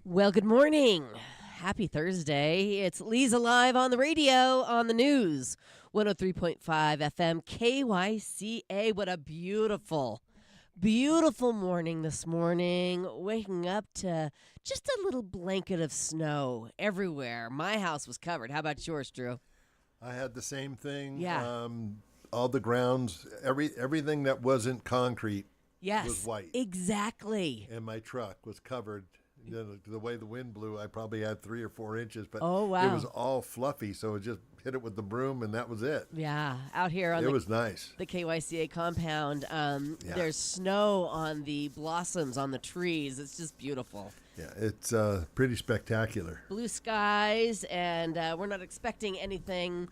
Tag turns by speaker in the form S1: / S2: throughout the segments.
S1: Well, good morning. Happy Thursday. It's Leza live on the radio, on the news. 103.5 FM KYCA. What a beautiful, beautiful morning this morning. Waking up to just a little blanket of snow everywhere. My house was covered. How about yours, Drew?
S2: I had the same thing.
S1: Yeah.
S2: All the grounds, everything that wasn't concrete
S1: Yes,
S2: was white.
S1: Exactly.
S2: And my truck was covered. The way the wind blew, I probably had 3 or 4 inches, but
S1: Oh, wow.
S2: it was all fluffy, so it just hit it with the broom, and that was it.
S1: Yeah, out here on
S2: It was nice.
S1: the KYCA compound, there's snow on the blossoms on the trees. It's just beautiful.
S2: Yeah, it's pretty spectacular.
S1: Blue skies, and we're not expecting anything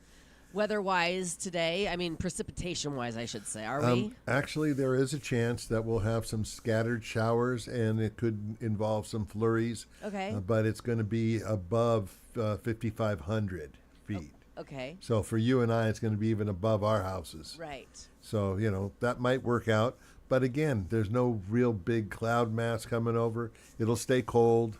S1: weather-wise today. I mean, precipitation-wise, I should say. Are we?
S2: Actually, there is a chance that we'll have some scattered showers, and it could involve some flurries.
S1: Okay.
S2: But it's going to be above 5,500 feet.
S1: Okay.
S2: So for you and I, it's going to be even above our houses.
S1: Right.
S2: So, that might work out. But again, there's no real big cloud mass coming over. It'll stay cold,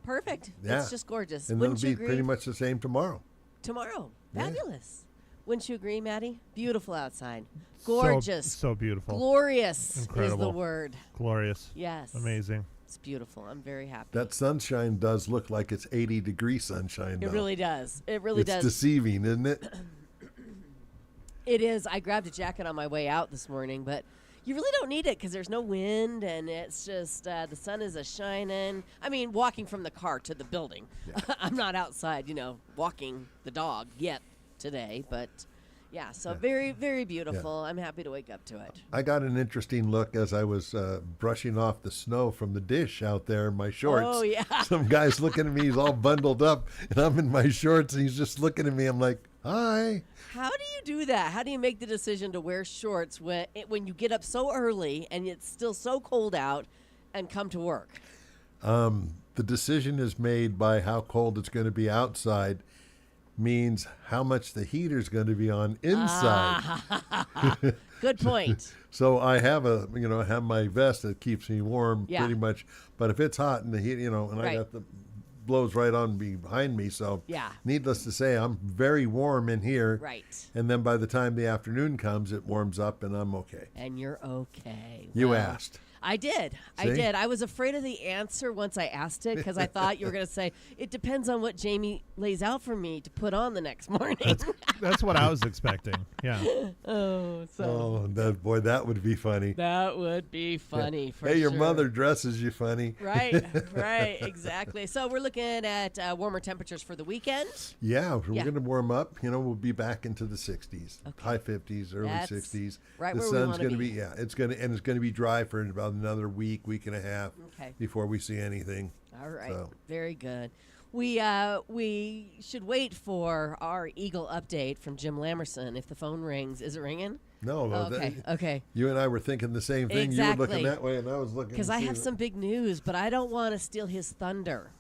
S1: Perfect.
S2: Yeah.
S1: It's just gorgeous.
S2: And
S1: Wouldn't
S2: it'll
S1: you
S2: be
S1: agree?
S2: pretty much the same tomorrow.
S1: Tomorrow.
S2: Yeah.
S1: Fabulous. Wouldn't you agree, Maddie? Beautiful outside. Gorgeous.
S3: So beautiful.
S1: Glorious
S3: Incredible.
S1: is the word.
S3: Glorious.
S1: Yes.
S3: Amazing.
S1: It's beautiful. I'm very happy.
S2: That sunshine does look like it's 80-degree sunshine, though.
S1: It really does. It really
S2: It's
S1: does.
S2: deceiving, isn't it?
S1: It is. I grabbed a jacket on my way out this morning, but you really don't need it because there's no wind, and it's just the sun is a-shining. I mean, walking from the car to the building.
S2: Yeah.
S1: I'm not outside, walking the dog yet today, but yeah, so
S2: Yeah.
S1: very, very beautiful. I'm happy to wake up to it.
S2: I got an interesting look as I was brushing off the snow from the dish out there in my shorts.
S1: Oh, yeah.
S2: Some guy's looking at me. He's all bundled up, and I'm in my shorts, and he's just looking at me. I'm like, hi.
S1: How do you do that? How do you make the decision to wear shorts when you get up so early and it's still so cold out and come to work?
S2: The decision is made by how cold it's going to be outside, means how much the heater's going to be on inside.
S1: Good point.
S2: So I have have my vest that keeps me warm
S1: Yeah.
S2: pretty much. But if it's hot and the heat, and
S1: Right.
S2: I got the blows right on behind me, so
S1: Yeah.
S2: needless to say, I'm very warm in here.
S1: Right.
S2: And then by the time the afternoon comes, it warms up and I'm okay.
S1: And you're okay.
S2: You
S1: Well,
S2: asked.
S1: I did.
S2: See?
S1: I was afraid of the answer once I asked it because I thought you were going to say, it depends on what Jamie lays out for me to put on the next morning.
S3: That's what I was expecting. Yeah.
S2: That would be funny.
S1: That would be funny for
S2: Hey, your
S1: sure.
S2: mother dresses you funny.
S1: Right, exactly. So we're looking at warmer temperatures for the weekend.
S2: Yeah, we're
S1: Yeah.
S2: going to warm up. We'll be back into the 60s, high 50s, early
S1: That's
S2: 60s.
S1: right
S2: the
S1: where we
S2: sun's
S1: wanna
S2: going to
S1: be.
S2: be, it's going to be dry for about another week and a half
S1: Okay.
S2: before we see anything.
S1: All right.
S2: So.
S1: Very good. We should wait for our Eagle update from Jim Lamerson. If the phone rings, is it ringing?
S2: No,
S1: Okay.
S2: You and I were thinking the same thing. You were
S1: Exactly.
S2: looking that way, and I was looking.
S1: Because I have some big news, but I don't want to steal his thunder.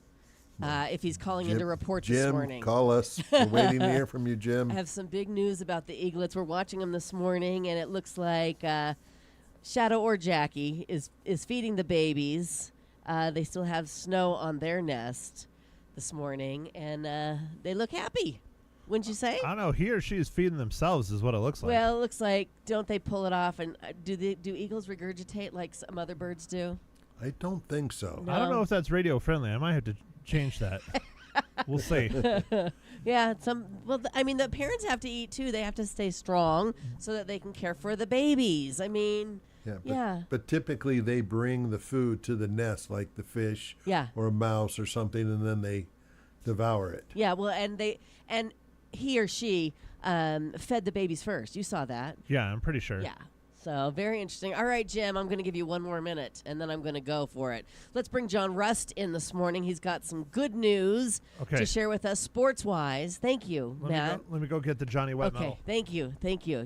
S1: If he's calling in to report
S2: Jim,
S1: this morning.
S2: call us. We're waiting to hear from you, Jim.
S1: I have some big news about the eaglets. We're watching them this morning, and it looks like Shadow or Jackie is feeding the babies. They still have snow on their nest this morning, and they look happy. Wouldn't you say?
S3: I don't know. He or she is feeding themselves is what it looks like.
S1: Well, it looks like, don't they pull it off? And do eagles regurgitate like some other birds do?
S2: I don't think so.
S1: No.
S3: I don't know if that's radio friendly. I might have to change that. We'll see.
S1: Yeah, the parents have to eat too. They have to stay strong so that they can care for the babies.
S2: But typically they bring the food to the nest, like the fish or a mouse or something, and then they devour it.
S1: Yeah, well, and he or she fed the babies first. You saw that.
S3: Yeah, I'm pretty sure.
S1: Yeah. So very interesting. All right, Jim, I'm going to give you one more minute, and then I'm going to go for it. Let's bring John Rust in this morning. He's got some good news to share with us sports-wise. Thank you, Matt.
S3: Let me go get the Johnny Wet medal.
S1: Thank you.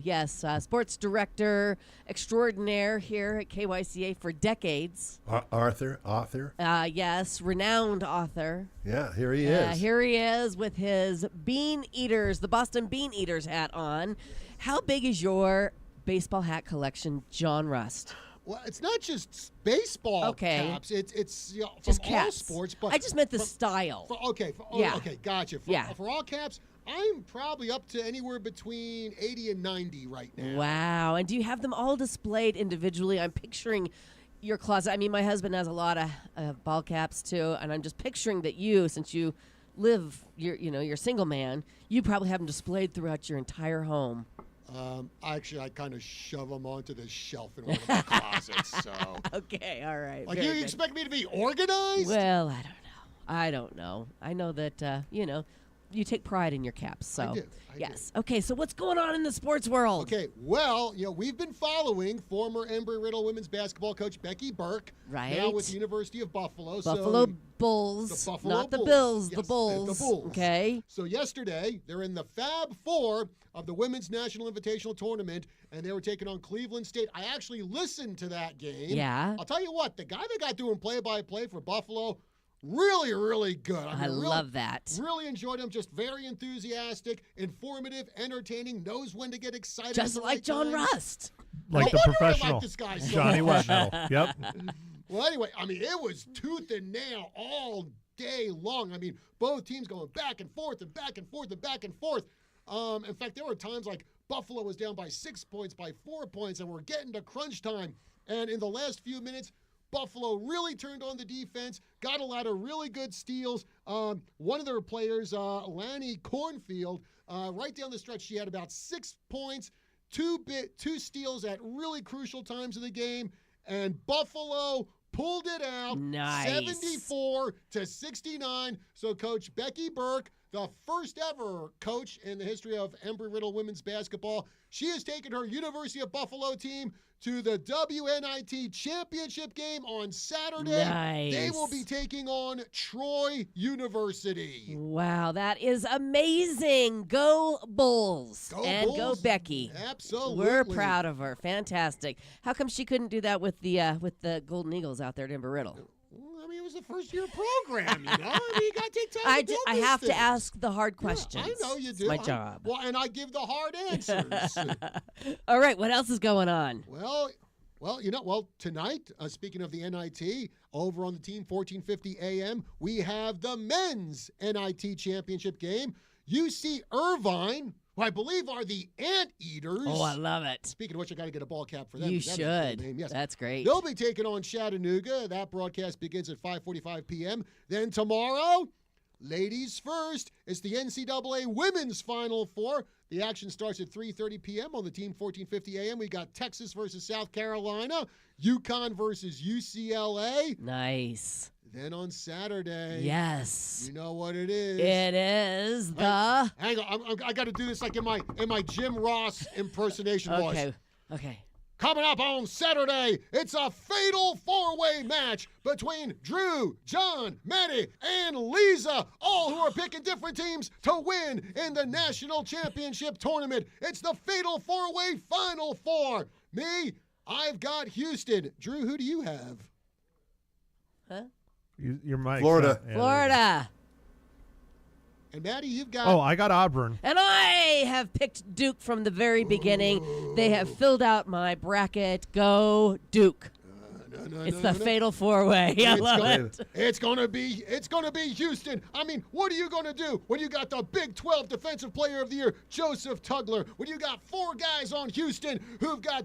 S1: Yes, sports director extraordinaire here at KYCA for decades.
S2: Author?
S1: Yes, renowned author.
S2: Yeah, here he is.
S1: Here he is with his the Boston Bean Eaters hat on. How big is your baseball hat collection, John Rust?
S4: Well, it's not just baseball caps. It's from
S1: just
S4: all
S1: caps.
S4: sports. But
S1: I just meant the style.
S4: Okay, gotcha. For all caps, I'm probably up to anywhere between 80 and 90 right now.
S1: Wow. And do you have them all displayed individually? I'm picturing your closet. I mean, my husband has a lot of ball caps too, and I'm just picturing that you, since you live, you're a single man, you probably have them displayed throughout your entire home.
S4: Actually, I kind of shove them onto this shelf in one of my closets. So.
S1: Okay, all right.
S4: Like, you expect me to be organized?
S1: Well, I don't know. I know that, you take pride in your caps. So.
S4: I do.
S1: Yes. Okay, so what's going on in the sports world?
S4: Okay, well, we've been following former Embry-Riddle women's basketball coach Becky Burke.
S1: Right.
S4: Now with the University of Buffalo.
S1: Buffalo Bulls.
S4: The Buffalo
S1: not the
S4: Bulls.
S1: Bills,
S4: Yes,
S1: the Bulls.
S4: The Bulls.
S1: Okay.
S4: So yesterday, they're in the Fab Four of the Women's National Invitational Tournament, and they were taking on Cleveland State. I actually listened to that game.
S1: Yeah.
S4: I'll tell you what, the guy that got doing play-by-play for Buffalo, really, really good.
S1: I love that.
S4: Really enjoyed him. Just very enthusiastic, informative, entertaining, knows when to get excited.
S1: Just like John Rust.
S3: Like the professional
S4: this guy so
S3: Johnny
S4: much.
S3: Wet medal. Yep.
S4: Well, anyway, it was tooth and nail all day long. Both teams going back and forth and back and forth and back and forth. In fact, there were times like Buffalo was down by 6 points, by 4 points, and we're getting to crunch time. And in the last few minutes, Buffalo really turned on the defense, got a lot of really good steals. One of their players, Lanny Cornfield, right down the stretch, she had about 6 points, two steals at really crucial times of the game, and Buffalo pulled it out.
S1: Nice.
S4: 74-69. So Coach Becky Burke, the first ever coach in the history of Embry-Riddle women's basketball, she has taken her University of Buffalo team to the WNIT championship game on Saturday.
S1: Nice.
S4: They will be taking on Troy University.
S1: Wow, that is amazing. Go Bulls.
S4: Go
S1: and
S4: Bulls.
S1: go Becky.
S4: Absolutely.
S1: We're proud of her. Fantastic. How come she couldn't do that with the Golden Eagles out there at Embry-Riddle?
S4: It was a first-year program, you got to take time to build
S1: I
S4: these
S1: have
S4: things.
S1: to ask the hard questions.
S4: I know you do.
S1: It's my job.
S4: Well, and I give the hard answers.
S1: All right, what else is going on?
S4: Well, tonight, speaking of the NIT, over on the team 1450 AM, we have the men's NIT championship game. UC Irvine who I believe are the Anteaters.
S1: Oh, I love it.
S4: Speaking of which, I got to get a ball cap for them.
S1: You
S4: 'cause that is a cool
S1: should.
S4: name, yes.
S1: That's great.
S4: They'll be taking on Chattanooga. That broadcast begins at 5:45 p.m. Then tomorrow, ladies first. It's the NCAA Women's Final Four. The action starts at 3:30 p.m. on the team 1450 a.m. We got Texas versus South Carolina, UConn versus UCLA.
S1: Nice.
S4: Then on Saturday,
S1: Yes.
S4: you know what it is.
S1: It is the.
S4: Hang on, I got to do this like in my Jim Ross impersonation voice.
S1: Okay. Okay.
S4: Coming up on Saturday, it's a fatal four-way match between Drew, John, Maddie, and Leza, all who are picking different teams to win in the national championship tournament. It's the fatal four-way Final Four. Me, I've got Houston. Drew, who do you have?
S1: Huh?
S3: Your mic.
S2: Florida.
S3: Yeah,
S1: Florida.
S4: And Maddie, you've got...
S3: Oh, I got Auburn.
S1: And I have picked Duke from the very beginning. They have filled out my bracket. Go Duke. It's the fatal four-way. I love it.
S4: It's gonna be Houston. I mean, what are you gonna do when you got the Big 12 Defensive Player of the Year, Joseph Tugler? When you got four guys on Houston who've got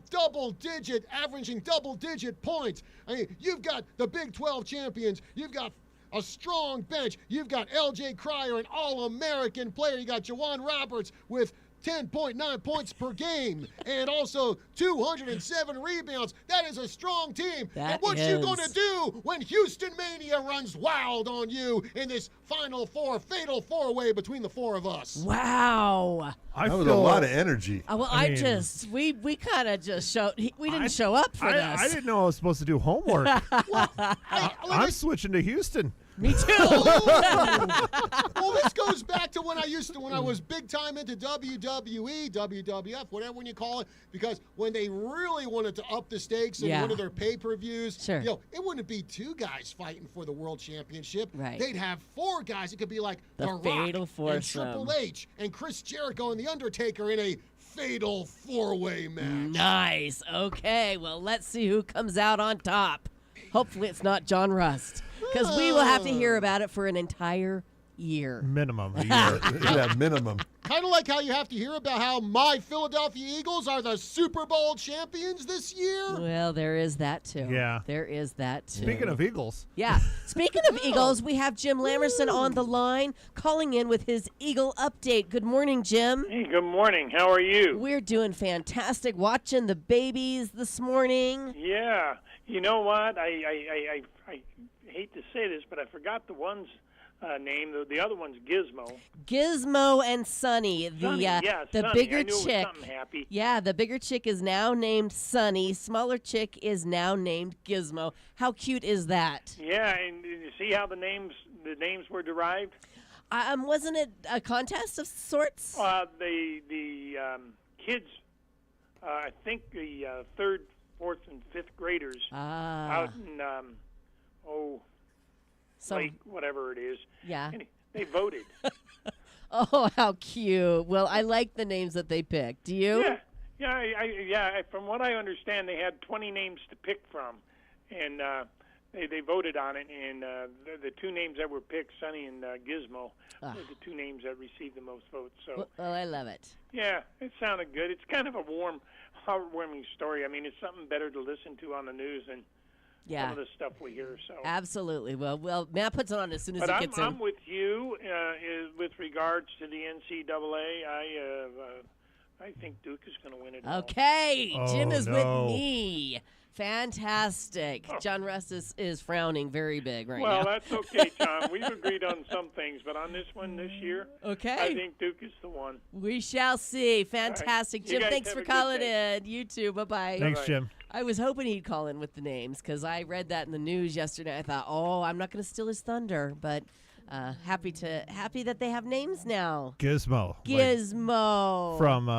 S4: averaging double-digit points. I mean, you've got the Big 12 champions. You've got a strong bench. You've got L.J. Cryer, an All-American player. You got Jawan Roberts with 10.9 points per game and also 207 rebounds. That is a strong team. And what you going to do when Houston Mania runs wild on you in this Final Four, fatal four-way between the four of us?
S1: Wow.
S2: That was a lot of energy.
S1: Well,
S3: I mean,
S1: we kind of just showed. We didn't show up for this.
S3: I didn't know I was supposed to do homework. I'm switching to Houston.
S1: Me too.
S4: Well, this goes back to when I was big time into WWE, WWF, whatever you call it, because when they really wanted to up the stakes in one of their pay-per-views,
S1: Sure.
S4: It wouldn't be two guys fighting for the world championship.
S1: Right.
S4: They'd have four guys. It could be like
S1: The
S4: Rock
S1: Fatal
S4: and
S1: Foursome.
S4: Triple H and Chris Jericho and The Undertaker in a fatal four-way match.
S1: Nice. Okay. Well, let's see who comes out on top. Hopefully, it's not John Rust, because we will have to hear about it for an entire year.
S3: Minimum a year.
S2: Yeah, minimum.
S4: Kind of like how you have to hear about how my Philadelphia Eagles are the Super Bowl champions this year.
S1: Well, there is that too.
S3: Yeah.
S1: There is that too.
S3: Speaking of Eagles.
S1: Yeah. Speaking of Eagles, we have Jim Lamerson on the line calling in with his Eagle update. Good morning, Jim.
S5: Hey, good morning. How are you?
S1: We're doing fantastic. Watching the babies this morning.
S5: Yeah. You know what? I hate to say this, but I forgot the one's name. The other one's Gizmo.
S1: Gizmo and Sunny.
S5: Sunny, yeah,
S1: the
S5: Sunny.
S1: bigger
S5: I knew it was
S1: chick.
S5: something happy.
S1: Yeah, the bigger chick is now named Sunny. Smaller chick is now named Gizmo. How cute is that?
S5: Yeah, and did you see how the names were derived?
S1: Wasn't it a contest of sorts?
S5: The kids, I think the third, fourth, and fifth graders out in Lake, whatever it is.
S1: Yeah.
S5: And they voted.
S1: Oh, how cute. Well, I like the names that they picked. Do you?
S5: Yeah. From what I understand, they had 20 names to pick from, and they voted on it. And the two names that were picked, Sunny and Gizmo, were the two names that received the most votes. So.
S1: Well, I love it.
S5: Yeah, it sounded good. It's kind of a heartwarming story. I mean, it's something better to listen to on the news than some of the stuff we hear. So
S1: absolutely. Well, Matt puts it on as soon as
S5: but
S1: he gets in.
S5: I'm with you with regards to the NCAA. I think Duke is going to win it.
S1: Okay, Jim is with
S3: no.
S1: me. Fantastic. John Rust is frowning very big right now.
S5: Well, that's okay, Tom. We've agreed on some things, but on this one this year,
S1: okay,
S5: I think Duke is the one.
S1: We shall see. Fantastic.
S5: Right.
S1: Jim,
S5: guys
S1: thanks
S5: have
S1: for
S5: a good
S1: calling
S5: day.
S1: in. You too. Bye-bye.
S3: Thanks,
S5: Bye-bye.
S3: Jim.
S1: I was hoping he'd call in with the names because I read that in the news yesterday. I thought, I'm not going to steal his thunder, but happy that they have names now.
S3: Gizmo.
S1: Gizmo.
S3: From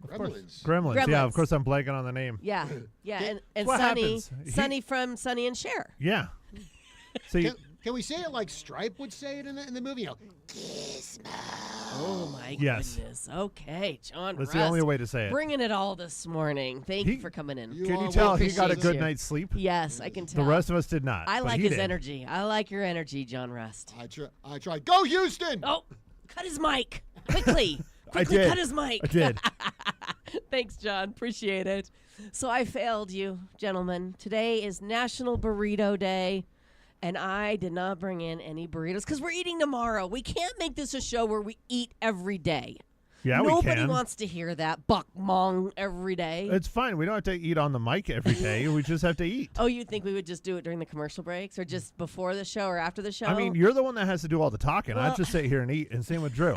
S3: of course, Gremlins. Yeah, of course I'm blanking on the name.
S1: Yeah, and
S3: What
S1: Sunny,
S3: happens?
S1: Sunny from Sunny and Cher.
S3: Yeah. So
S4: Can we say it like Stripe would say it in the movie? Gizmo.
S1: Oh my
S3: Yes.
S1: goodness. Okay, John
S3: that's
S1: Rust,
S3: the only way to say it.
S1: bringing it all this morning. Thank you for coming in.
S3: Can
S4: are
S3: you tell he
S1: appreciate
S3: got a good
S1: you.
S3: night's sleep?
S1: Yes, I can
S3: The
S1: tell.
S3: rest of us did not.
S1: I
S3: but
S1: like
S3: he
S1: his
S3: did.
S1: energy. I like your energy, John Rust.
S4: I try. Go Houston!
S1: Oh, cut his mic quickly. Quickly
S3: did.
S1: cut his mic.
S3: I did.
S1: Thanks, John. Appreciate it. So I failed you, gentlemen. Today is National Burrito Day, and I did not bring in any burritos because we're eating tomorrow. We can't make this a show where we eat every day.
S3: Yeah, we
S1: Nobody
S3: can.
S1: wants to hear that buck mong every day.
S3: It's fine. We don't have to eat on the mic every day. We just have to eat.
S1: Oh, you think we would just do it during the commercial breaks or just before the show or after the show?
S3: I mean, you're the one that has to do all the talking. I
S1: Well-
S3: just sit here and eat, and same with Drew.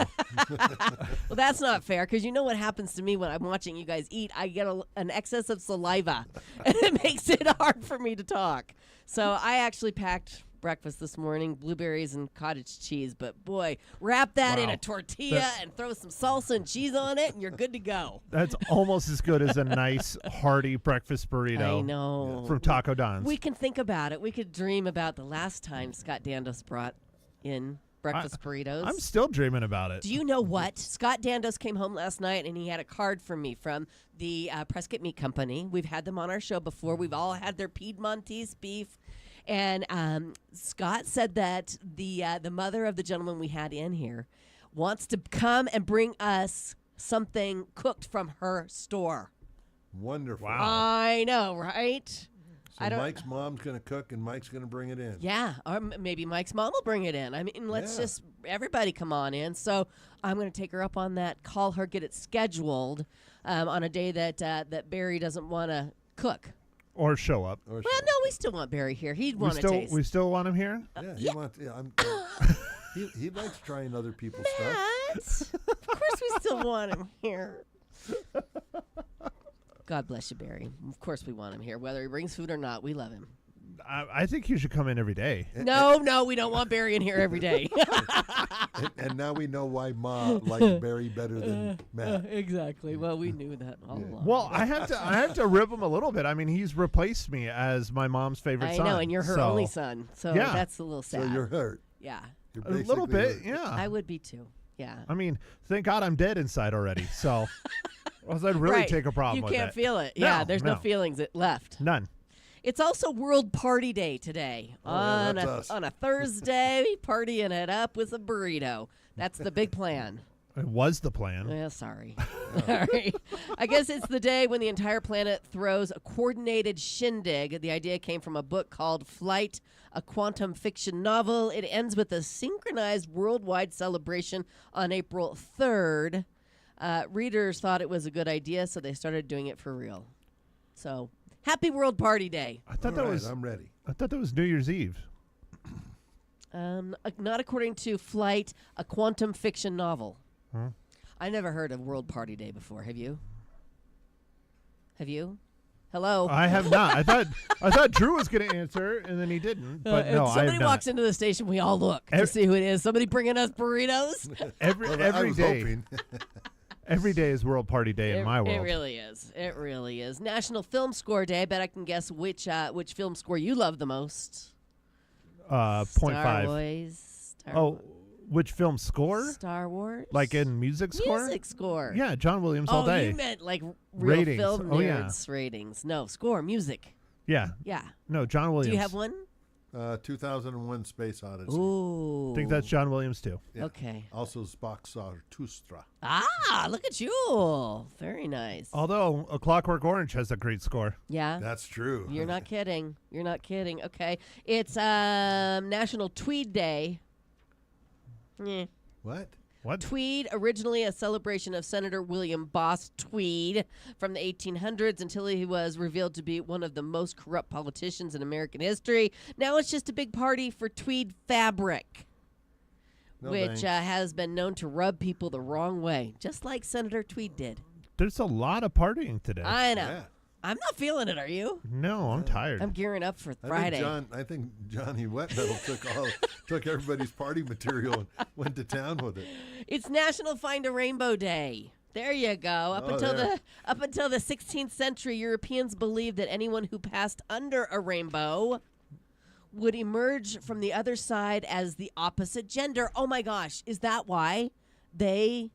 S1: Well, that's not fair because you know what happens to me when I'm watching you guys eat? I get an excess of saliva, and it makes it hard for me to talk. So I actually packed breakfast this morning, blueberries and cottage cheese. But boy, wrap that in
S3: Wow.
S1: a tortilla and throw some salsa and cheese on it, and you're good to go.
S3: That's almost as good as a nice, hearty breakfast burrito.
S1: I know.
S3: From Taco Don's.
S1: We can think about it. We could dream about the last time Scott Dandos brought in breakfast burritos.
S3: I'm still dreaming about it.
S1: Do you know what? Scott Dandos came home last night and he had a card from me from the Prescott Meat Company. We've had them on our show before. We've all had their Piedmontese beef. And Scott said that the mother of the gentleman we had in here wants to come and bring us something cooked from her store.
S2: Wonderful.
S3: Wow.
S1: I know, right?
S2: So Mike's mom's going to cook and Mike's going to bring it in.
S1: Yeah, or maybe Mike's mom will bring it in. I mean, let's
S2: Yeah.
S1: just everybody come on in. So I'm going to take her up on that. Call her, get it scheduled on a day that Barry doesn't want to cook.
S3: Or show up.
S2: Or
S1: Well, no, we still want Barry here. He'd want to taste.
S3: We still want him here?
S2: yeah, he wants. Yeah, he likes trying other people's stuff.
S1: Matt, of course we still want him here. God bless you, Barry. Of course we want him here. Whether he brings food or not, we love him.
S3: I think you should come in every day.
S1: No, we don't want Barry in here every day.
S2: And now we know why Ma likes Barry better than Matt.
S1: Exactly. Well, we knew that all along.
S3: Well, I have to rib him a little bit. I mean, he's replaced me as my mom's favorite
S1: I
S3: son.
S1: know, and you're her
S3: so-
S1: only son, so
S3: Yeah.
S1: that's a little sad.
S2: So you're hurt.
S1: Yeah,
S2: You're
S3: A little
S2: basically
S3: bit,
S2: hurt.
S3: yeah.
S1: I would be too. Yeah.
S3: I mean, thank God I'm dead inside already. So, or else I'd really
S1: Right.
S3: take a problem
S1: You
S3: with
S1: can't
S3: it.
S1: feel it.
S3: No,
S1: Yeah, there's no
S3: no.
S1: feelings left.
S3: None.
S1: It's also World Party Day today.
S2: Oh, yeah,
S1: on
S2: that's us.
S1: on a Thursday, partying it up with a burrito. That's the big plan.
S3: It was the plan.
S1: Well, sorry. Sorry. I guess it's the day when the entire planet throws a coordinated shindig. The idea came from a book called Flight, a quantum fiction novel. It ends with a synchronized worldwide celebration on April 3rd. Readers thought it was a good idea, so they started doing it for real. So, happy World Party Day.
S3: I thought
S2: All
S3: that
S2: right,
S3: was.
S2: I'm ready.
S3: I thought that was New Year's Eve.
S1: Not according to Flight, a quantum fiction novel.
S3: Huh?
S1: I never heard of World Party Day before. Have you? Have you? Hello?
S3: I have not. I thought Drew was going to answer, and then he didn't. But
S1: if
S3: no, I
S1: somebody
S3: have not.
S1: walks into the station, we all look to
S3: Ev-
S1: see who it is. Somebody bringing us burritos?
S3: Every
S2: Well, I
S3: every
S2: was
S3: day.
S2: hoping.
S3: Every day is World Party Day in my world.
S1: It really is. It really is. National Film Score Day. I bet I can guess which film score you love the most.
S3: 0.5.
S1: Star Wars.
S3: Oh, which film score?
S1: Star Wars.
S3: Like in music score?
S1: Music score.
S3: Yeah, John Williams all
S1: Oh,
S3: day.
S1: you meant like real
S3: Ratings.
S1: film
S3: Oh, yeah.
S1: nerds ratings. No, score, music.
S3: Yeah.
S1: Yeah.
S3: No, John Williams.
S1: Do you have one?
S2: 2001 Space Odyssey.
S1: Ooh.
S3: I think that's John Williams too.
S2: Yeah.
S1: Okay.
S2: Also Spock Zarathustra.
S1: Ah, look at you. Very nice.
S3: Although A Clockwork Orange has a great score.
S1: Yeah.
S2: That's true.
S1: You're not kidding. You're not kidding. Okay. It's National Tweed Day. Yeah.
S2: What?
S3: What?
S1: Tweed, originally a celebration of Senator William Boss Tweed from the 1800s until he was revealed to be one of the most corrupt politicians in American history. Now it's just a big party for tweed fabric,
S2: No
S1: which
S2: thanks.
S1: has been known to rub people the wrong way, just like Senator Tweed did.
S3: There's a lot of partying today.
S1: I know.
S2: Yeah.
S1: I'm not feeling it, are you?
S3: No, I'm tired.
S1: I'm gearing up for Friday.
S2: I think Johnny Wet Metal took everybody's party material and went to town with it.
S1: It's National Find a Rainbow Day. There you go. Up until the 16th century, Europeans believed that anyone who passed under a rainbow would emerge from the other side as the opposite gender. Oh my gosh, is that why the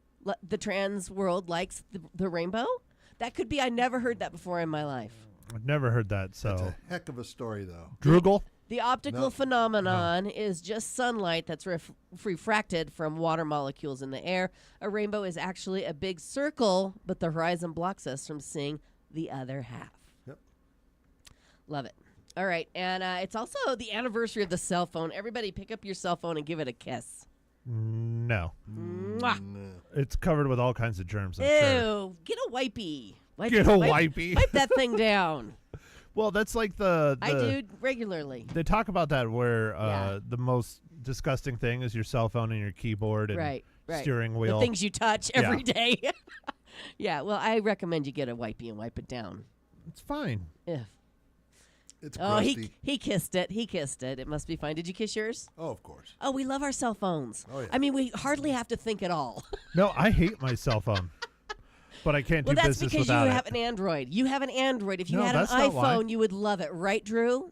S1: trans world likes the rainbow? That could be. I never heard that before in my life.
S3: I've never heard that.
S2: It's
S3: So
S2: a heck of a story, though.
S3: Droogle.
S1: The optical
S2: No.
S1: phenomenon is just sunlight that's refracted from water molecules in the air. A rainbow is actually a big circle, but the horizon blocks us from seeing the other half.
S2: Yep.
S1: Love it. All right. And it's also the anniversary of the cell phone. Everybody pick up your cell phone and give it a kiss.
S3: No.
S1: Mwah.
S2: No.
S3: It's covered with all kinds of germs, I'm
S1: Ew.
S3: sure.
S1: Get a wipey.
S3: Get a wipey.
S1: Wipe that thing down.
S3: Well, that's like the
S1: I do regularly.
S3: They talk about that where
S1: Yeah.
S3: the most disgusting thing is your cell phone and your keyboard and
S1: Right.
S3: steering wheel.
S1: The things you touch every day. Yeah, well, I recommend you get a wipey and wipe it down.
S3: It's fine.
S1: If.
S2: It's
S1: Oh,
S2: crusty.
S1: he kissed it. He kissed it. It must be fine. Did you kiss yours?
S2: Oh, of course.
S1: Oh, we love our cell phones.
S2: Oh, yeah.
S1: I mean, we hardly have to think at all.
S3: No, I hate my cell phone, but I can't
S1: Well,
S3: do
S1: that's
S3: business
S1: because you
S3: without
S1: have
S3: it.
S1: an Android. You have an Android. If you
S3: No,
S1: had an
S3: that's not why.
S1: iPhone, you would love it, right, Drew?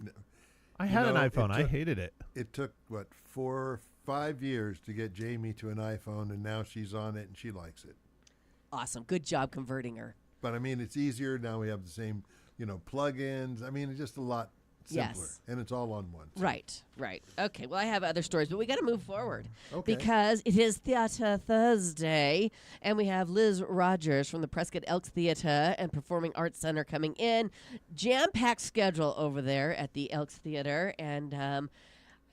S3: I had an
S2: know, it
S3: iPhone. I
S2: took-
S3: hated it.
S2: It took, 4 or 5 years to get Jamie to an iPhone, and now she's on it and she likes it.
S1: Awesome. Good job converting her.
S2: But I mean, it's easier now. We have the same, plugins. I mean, it's just a lot simpler,
S1: Yes.
S2: and it's all on one.
S1: Right. Okay, well, I have other stories, but we got to move forward.
S2: Okay.
S1: Because it is Theater Thursday, and we have Liz Rogers from the Prescott Elks Theater and Performing Arts Center coming in. Jam-packed schedule over there at the Elks Theater, and I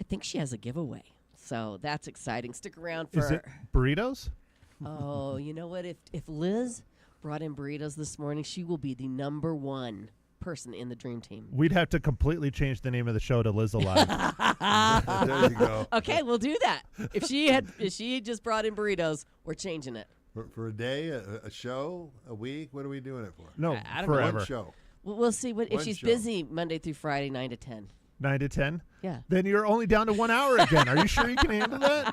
S1: think she has a giveaway. So that's exciting. Stick around for...
S3: Is it burritos?
S1: Oh, you know what? If Liz brought in burritos this morning, she will be the number one person in the dream team.
S3: We'd have to completely change the name of the show to Liz Alive.
S2: There you go.
S1: Okay, we'll do that. If she just brought in burritos, we're changing it.
S2: For a day, a show, a week. What are we doing it for?
S3: No,
S1: I don't know.
S3: forever.
S2: One show.
S1: We'll see if
S2: One
S1: she's
S2: show.
S1: busy Monday through Friday, 9 to 10.
S3: 9 to 10?
S1: Yeah.
S3: Then you're only down to 1 hour again. Are you sure you can handle that?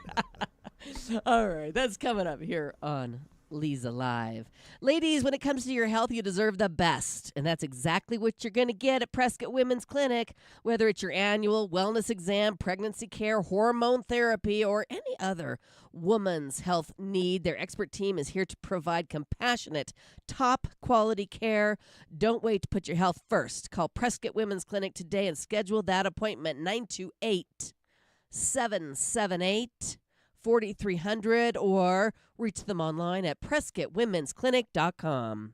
S1: All right, that's coming up here on Leza Live. Ladies, when it comes to your health, you deserve the best. And that's exactly what you're going to get at Prescott Women's Clinic. Whether it's your annual wellness exam, pregnancy care, hormone therapy, or any other woman's health need, their expert team is here to provide compassionate, top quality care. Don't wait to put your health first. Call Prescott Women's Clinic today and schedule that appointment. 928-778-4300 or reach them online at PrescottWomen'sClinic.com.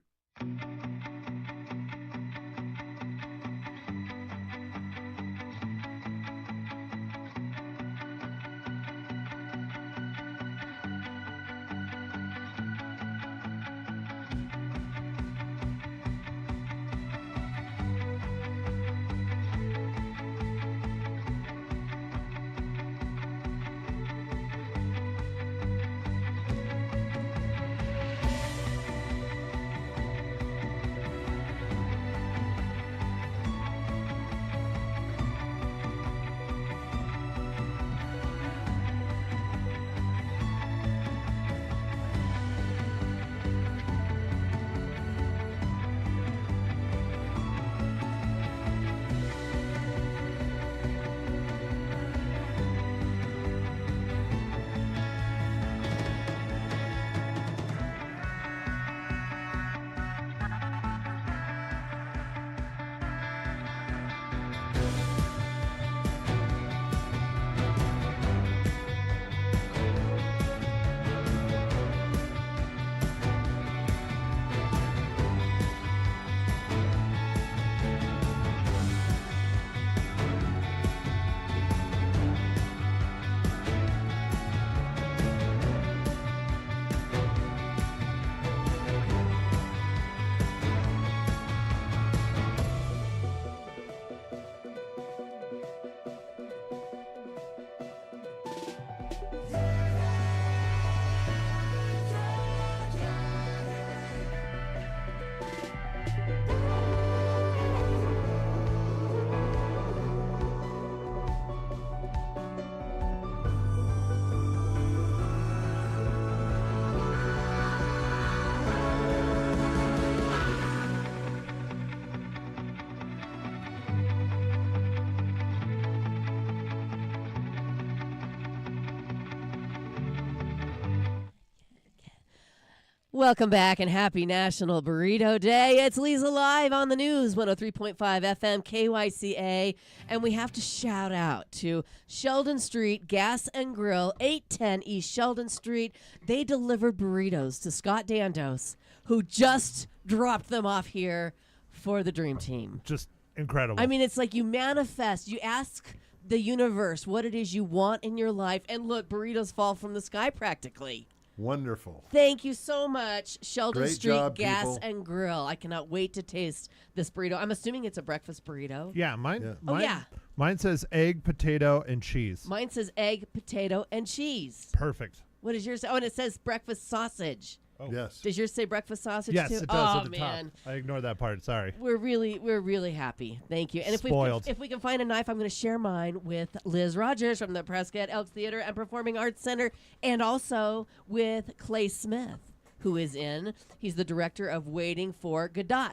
S1: Welcome back and happy National Burrito Day. It's Leza Live on the news, 103.5 FM KYCA. And we have to shout out to Sheldon Street Gas and Grill, 810 East Sheldon Street. They delivered burritos to Scott Dandos, who just dropped them off here for the Dream Team.
S3: Just incredible.
S1: I mean, it's like you manifest, you ask the universe what it is you want in your life, and look, burritos fall from the sky practically.
S2: Wonderful.
S1: Thank you so much, Sheldon
S2: Great
S1: Street
S2: job,
S1: Gas
S2: people.
S1: and Grill. I cannot wait to taste this burrito. I'm assuming it's a breakfast burrito.
S3: yeah, mine.
S2: Yeah.
S1: Oh,
S3: Mine,
S1: yeah.
S3: Mine says egg, potato, and cheese.
S1: Mine says egg, potato, and cheese.
S3: Perfect.
S1: What does yours say? Oh, and it says breakfast sausage.
S3: Oh.
S2: Yes.
S1: Does yours say breakfast sausage
S3: Yes,
S1: too?
S3: it does
S1: oh,
S3: at the
S1: man.
S3: top. I ignored that part. Sorry.
S1: We're really happy. Thank you. And
S3: Spoiled.
S1: if we can find a knife, I'm going to share mine with Liz Rogers from the Prescott Elks Theater and Performing Arts Center, and also with Clay Smith, who is in. He's the director of Waiting for Godot.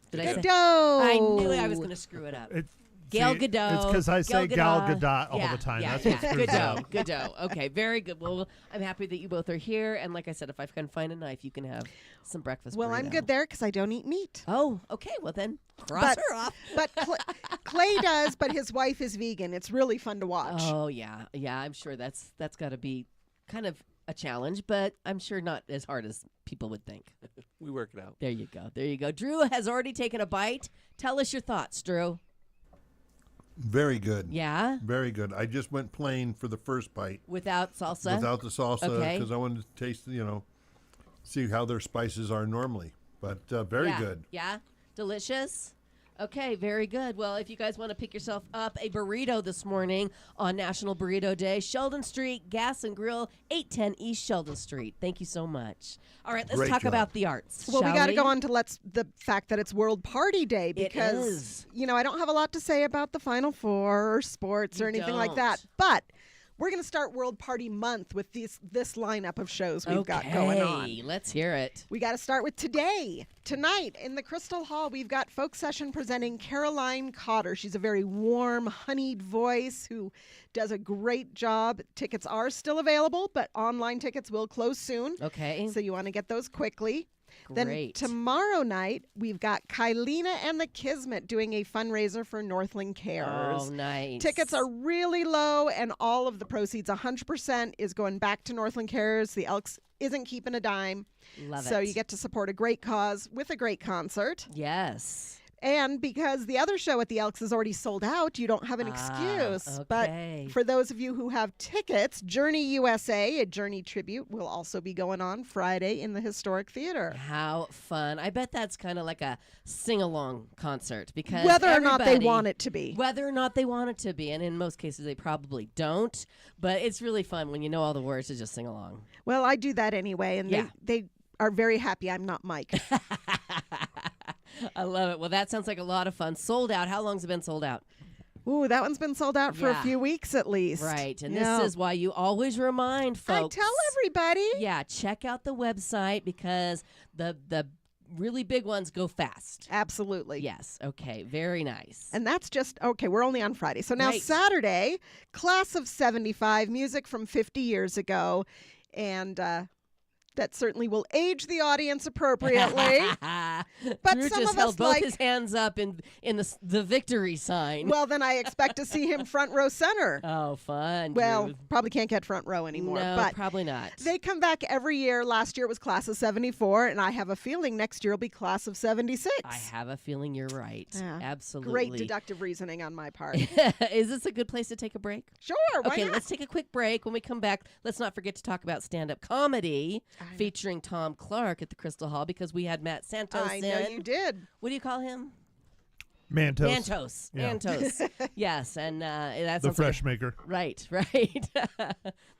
S1: Did I say?
S6: Godot.
S1: I knew I was going to screw it up. Gail Godot.
S3: It's because I say Gal Gadot all
S1: Yeah,
S3: the time.
S1: yeah,
S3: That's what screws it
S1: Godot.
S3: up.
S1: Godot. Okay, very good. Well, I'm happy that you both are here. And like I said, if I can find a knife, you can have some breakfast
S6: Well, I'm
S1: burrito.
S6: good there because I don't eat meat.
S1: Oh, okay. Well, then cross
S6: But-
S1: her off.
S6: But Clay does, but his wife is vegan. It's really fun to watch.
S1: Oh, yeah. Yeah, I'm sure that's got to be kind of a challenge, but I'm sure not as hard as people would think.
S7: We work it out.
S1: There you go. There you go. Drew has already taken a bite. Tell us your thoughts, Drew.
S2: Very good.
S1: Yeah?
S2: Very good. I just went plain for the first bite
S1: Without salsa?
S2: without the salsa
S1: Okay.
S2: because I wanted to taste, see how their spices are normally. But very
S1: Yeah.
S2: good.
S1: Yeah? Delicious? Okay, very good. Well, if you guys want to pick yourself up a burrito this morning on National Burrito Day, Sheldon Street Gas and Grill, 810 East Sheldon Street. Thank you so much. All right, let's
S2: Great
S1: talk
S2: job.
S1: about the arts.
S6: Well, we
S1: shall
S6: got to go on to the fact that it's World Party Day because
S1: is.
S6: I don't have a lot to say about the Final Four or sports or
S1: You
S6: anything like that.
S1: don't.
S6: But we're going to start World Party Month with this lineup of shows we've got going on.
S1: Okay, let's hear it.
S6: We got to start with today. Tonight in the Crystal Hall, we've got Folk Session presenting Caroline Cotter. She's a very warm, honeyed voice who does a great job. Tickets are still available, but online tickets will close soon.
S1: Okay.
S6: So you want to get those quickly. Then
S1: Great.
S6: tomorrow night, we've got Kylina and the Kismet doing a fundraiser for Northland Cares.
S1: Oh, nice.
S6: Tickets are really low, and all of the proceeds, 100%, is going back to Northland Cares. The Elks isn't keeping a dime.
S1: Love
S6: So
S1: it.
S6: you get to support a great cause with a great concert.
S1: Yes.
S6: And because the other show at the Elks is already sold out, you don't have an excuse.
S1: okay.
S6: But for those of you who have tickets, Journey USA, a Journey tribute, will also be going on Friday in the Historic Theater.
S1: How fun. I bet that's kind of like a sing-along concert because
S6: Whether or not they
S1: everybody-
S6: want it to be.
S1: Whether or not they want it to be, and in most cases they probably don't, but it's really fun when you know all the words to just sing along.
S6: Well, I do that anyway, and
S1: Yeah.
S6: they are very happy I'm not Mike.
S1: I love it. Well, that sounds like a lot of fun. Sold out. How long's it been sold out?
S6: Ooh, that one's been sold out for
S1: Yeah.
S6: a few weeks at least.
S1: Right. And
S6: Yeah.
S1: this is why you always remind folks.
S6: I tell everybody.
S1: Yeah, check out the website because the really big ones go fast.
S6: Absolutely.
S1: Yes. Okay. Very nice.
S6: And that's just, okay, we're only on Friday. So now
S1: Right.
S6: Saturday, Class of 75, music from 50 years ago. And that certainly will age the audience appropriately. But
S1: Drew
S6: some
S1: just
S6: of
S1: held
S6: us
S1: both
S6: like-
S1: his hands up in the victory sign.
S6: Well, then I expect to see him front row center.
S1: Oh, fun.
S6: Well,
S1: Drew.
S6: probably can't get front row anymore.
S1: No,
S6: but
S1: probably not.
S6: they come back every year. Last year it was Class of 74, and I have a feeling next year will be Class of 76.
S1: I have a feeling you're right.
S6: Yeah.
S1: Absolutely.
S6: Great deductive reasoning on my part.
S1: Is this a good place to take a break?
S6: Sure, why
S1: Okay,
S6: not?
S1: let's take a quick break. When we come back, let's not forget to talk about stand-up comedy
S6: I know.
S1: featuring Tom Clark at the Crystal Hall because we had Matt Santos
S6: I know
S1: in.
S6: you did.
S1: What do you call him?
S3: Mantos.
S1: Mantos.
S3: Yeah.
S1: Mantos. Yes, and that's
S3: The fresh maker.
S1: Right.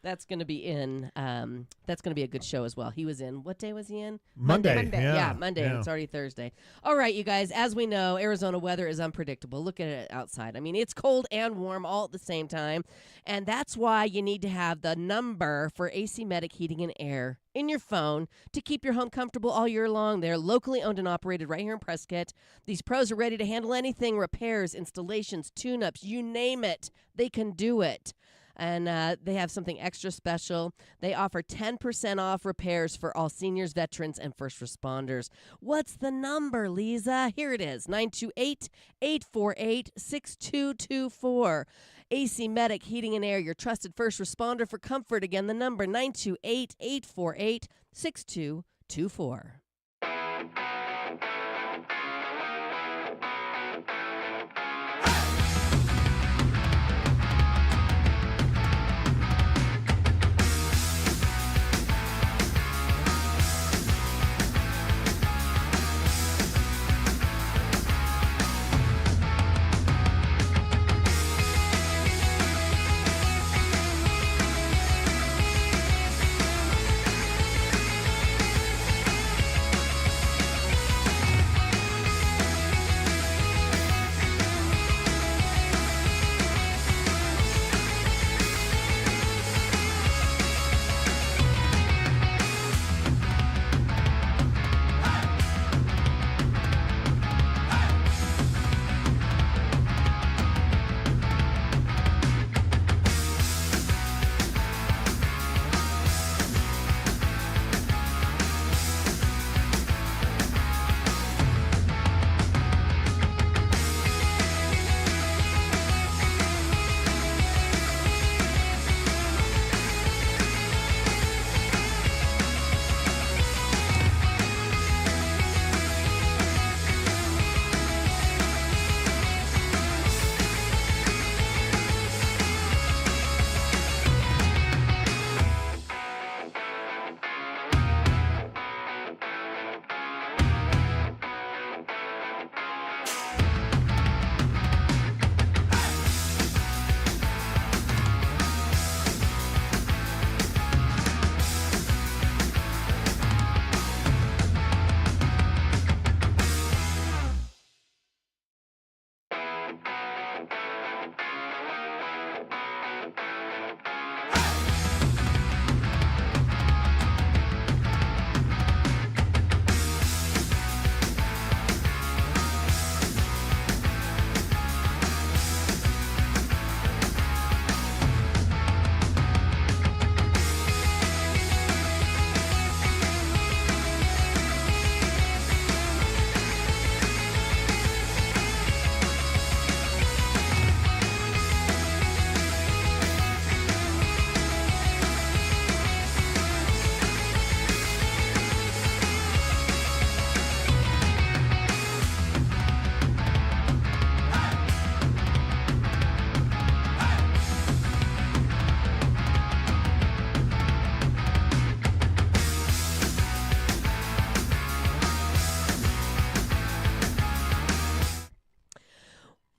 S1: That's going to be in. That's going to be a good show as well. He was in. What day was he in?
S3: Monday.
S6: Monday.
S3: Yeah.
S1: Monday.
S3: Yeah.
S1: It's already Thursday. All right, you guys. As we know, Arizona weather is unpredictable. Look at it outside. I mean, it's cold and warm all at the same time, and that's why you need to have the number for AC Medic Heating and Air in your phone to keep your home comfortable all year long. They're locally owned and operated right here in Prescott. These pros are ready to handle anything: repairs, installations, tune-ups, you name it. They can do it. And they have something extra special. They offer 10% off repairs for all seniors, veterans, and first responders. What's the number, Leza? Here it is, 928-848-6224. AC Medic Heating and Air, your trusted first responder for comfort. Again, the number, 928-848-6224.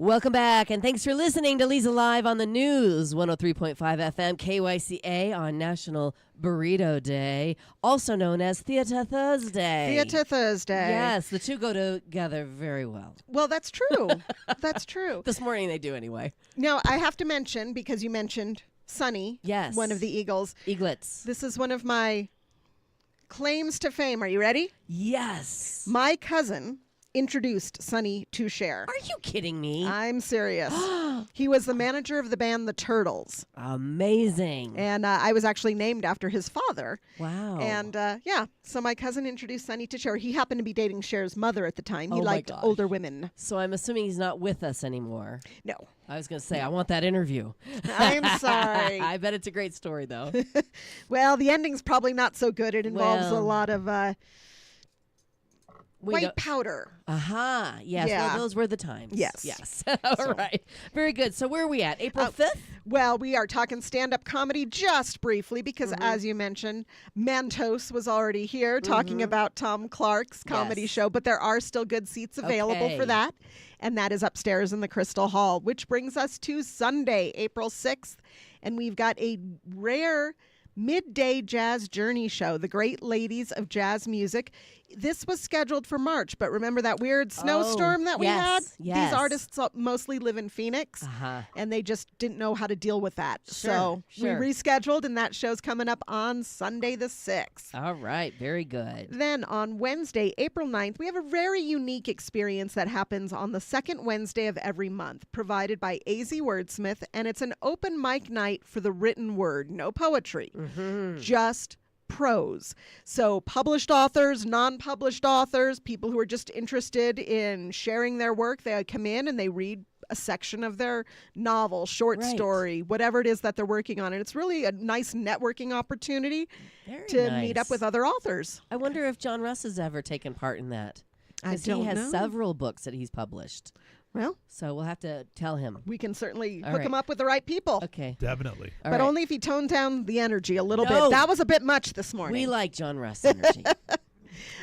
S1: Welcome back, and thanks for listening to Leza Live on the News, 103.5 FM, KYCA on National Burrito Day, also known as Theater Thursday.
S6: Theater Thursday.
S1: Yes, the two go together very well.
S6: Well, that's true. That's true.
S1: This morning they do anyway.
S6: Now, I have to mention, because you mentioned Sonny,
S1: Yes.
S6: one of the Eagles.
S1: Eaglets.
S6: This is one of my claims to fame. Are you ready?
S1: Yes.
S6: My cousin introduced Sonny to Cher.
S1: Are you kidding me?
S6: I'm serious. He was the manager of the band The Turtles.
S1: Amazing.
S6: And I was actually named after his father.
S1: Wow.
S6: And yeah, so my cousin introduced Sonny to Cher. He happened to be dating Cher's mother at the time. He
S1: Oh my
S6: liked
S1: gosh.
S6: older women.
S1: So I'm assuming he's not with us anymore.
S6: No,
S1: I was going to say, I want that interview.
S6: I'm sorry.
S1: I bet it's a great story, though.
S6: Well, the ending's probably not so good. It involves a
S1: Well,
S6: lot of
S1: We
S6: white
S1: don't-
S6: powder.
S1: Aha. Yes.
S6: Yeah.
S1: Well, those were the times.
S6: Yes.
S1: Yes. All
S6: So-
S1: right. Very good. So where are we at? April 5th?
S6: Well, we are talking stand-up comedy just briefly because,
S1: Mm-hmm.
S6: as you mentioned, Mantos was already here talking about Tom Clark's comedy
S1: Yes.
S6: show, but there are still good seats available
S1: Okay.
S6: for that, and that is upstairs in the Crystal Hall, which brings us to Sunday, April 6th, and we've got a rare midday jazz journey show. The Great Ladies of Jazz Music This was scheduled for March, but remember that weird snowstorm that we had?
S1: Yes.
S6: These artists mostly live in Phoenix, and they just didn't know how to deal with that. So we rescheduled, and that show's coming up on Sunday the 6th.
S1: All right. Very good.
S6: Then on Wednesday, April 9th, we have a very unique experience that happens on the second Wednesday of every month, provided by AZ Wordsmith, and it's an open mic night for the written word. No poetry, just prose. So published authors, non-published authors, people who are just interested in sharing their work, they come in and they read a section of their novel, short story, whatever it is that they're working on. And it's really a nice networking opportunity to meet up with other authors.
S1: I wonder if John Russ has ever taken part in that.
S6: I
S1: Because
S6: don't
S1: he has
S6: know.
S1: several books that he's published.
S6: Well,
S1: So we'll have to tell him.
S6: we can certainly
S1: All
S6: hook
S1: right.
S6: him up with the right people.
S1: Okay.
S3: Definitely.
S1: All
S6: But
S1: right.
S6: only if he toned down the energy a little
S1: No.
S6: bit. That was a bit much this morning.
S1: We like John Russ energy.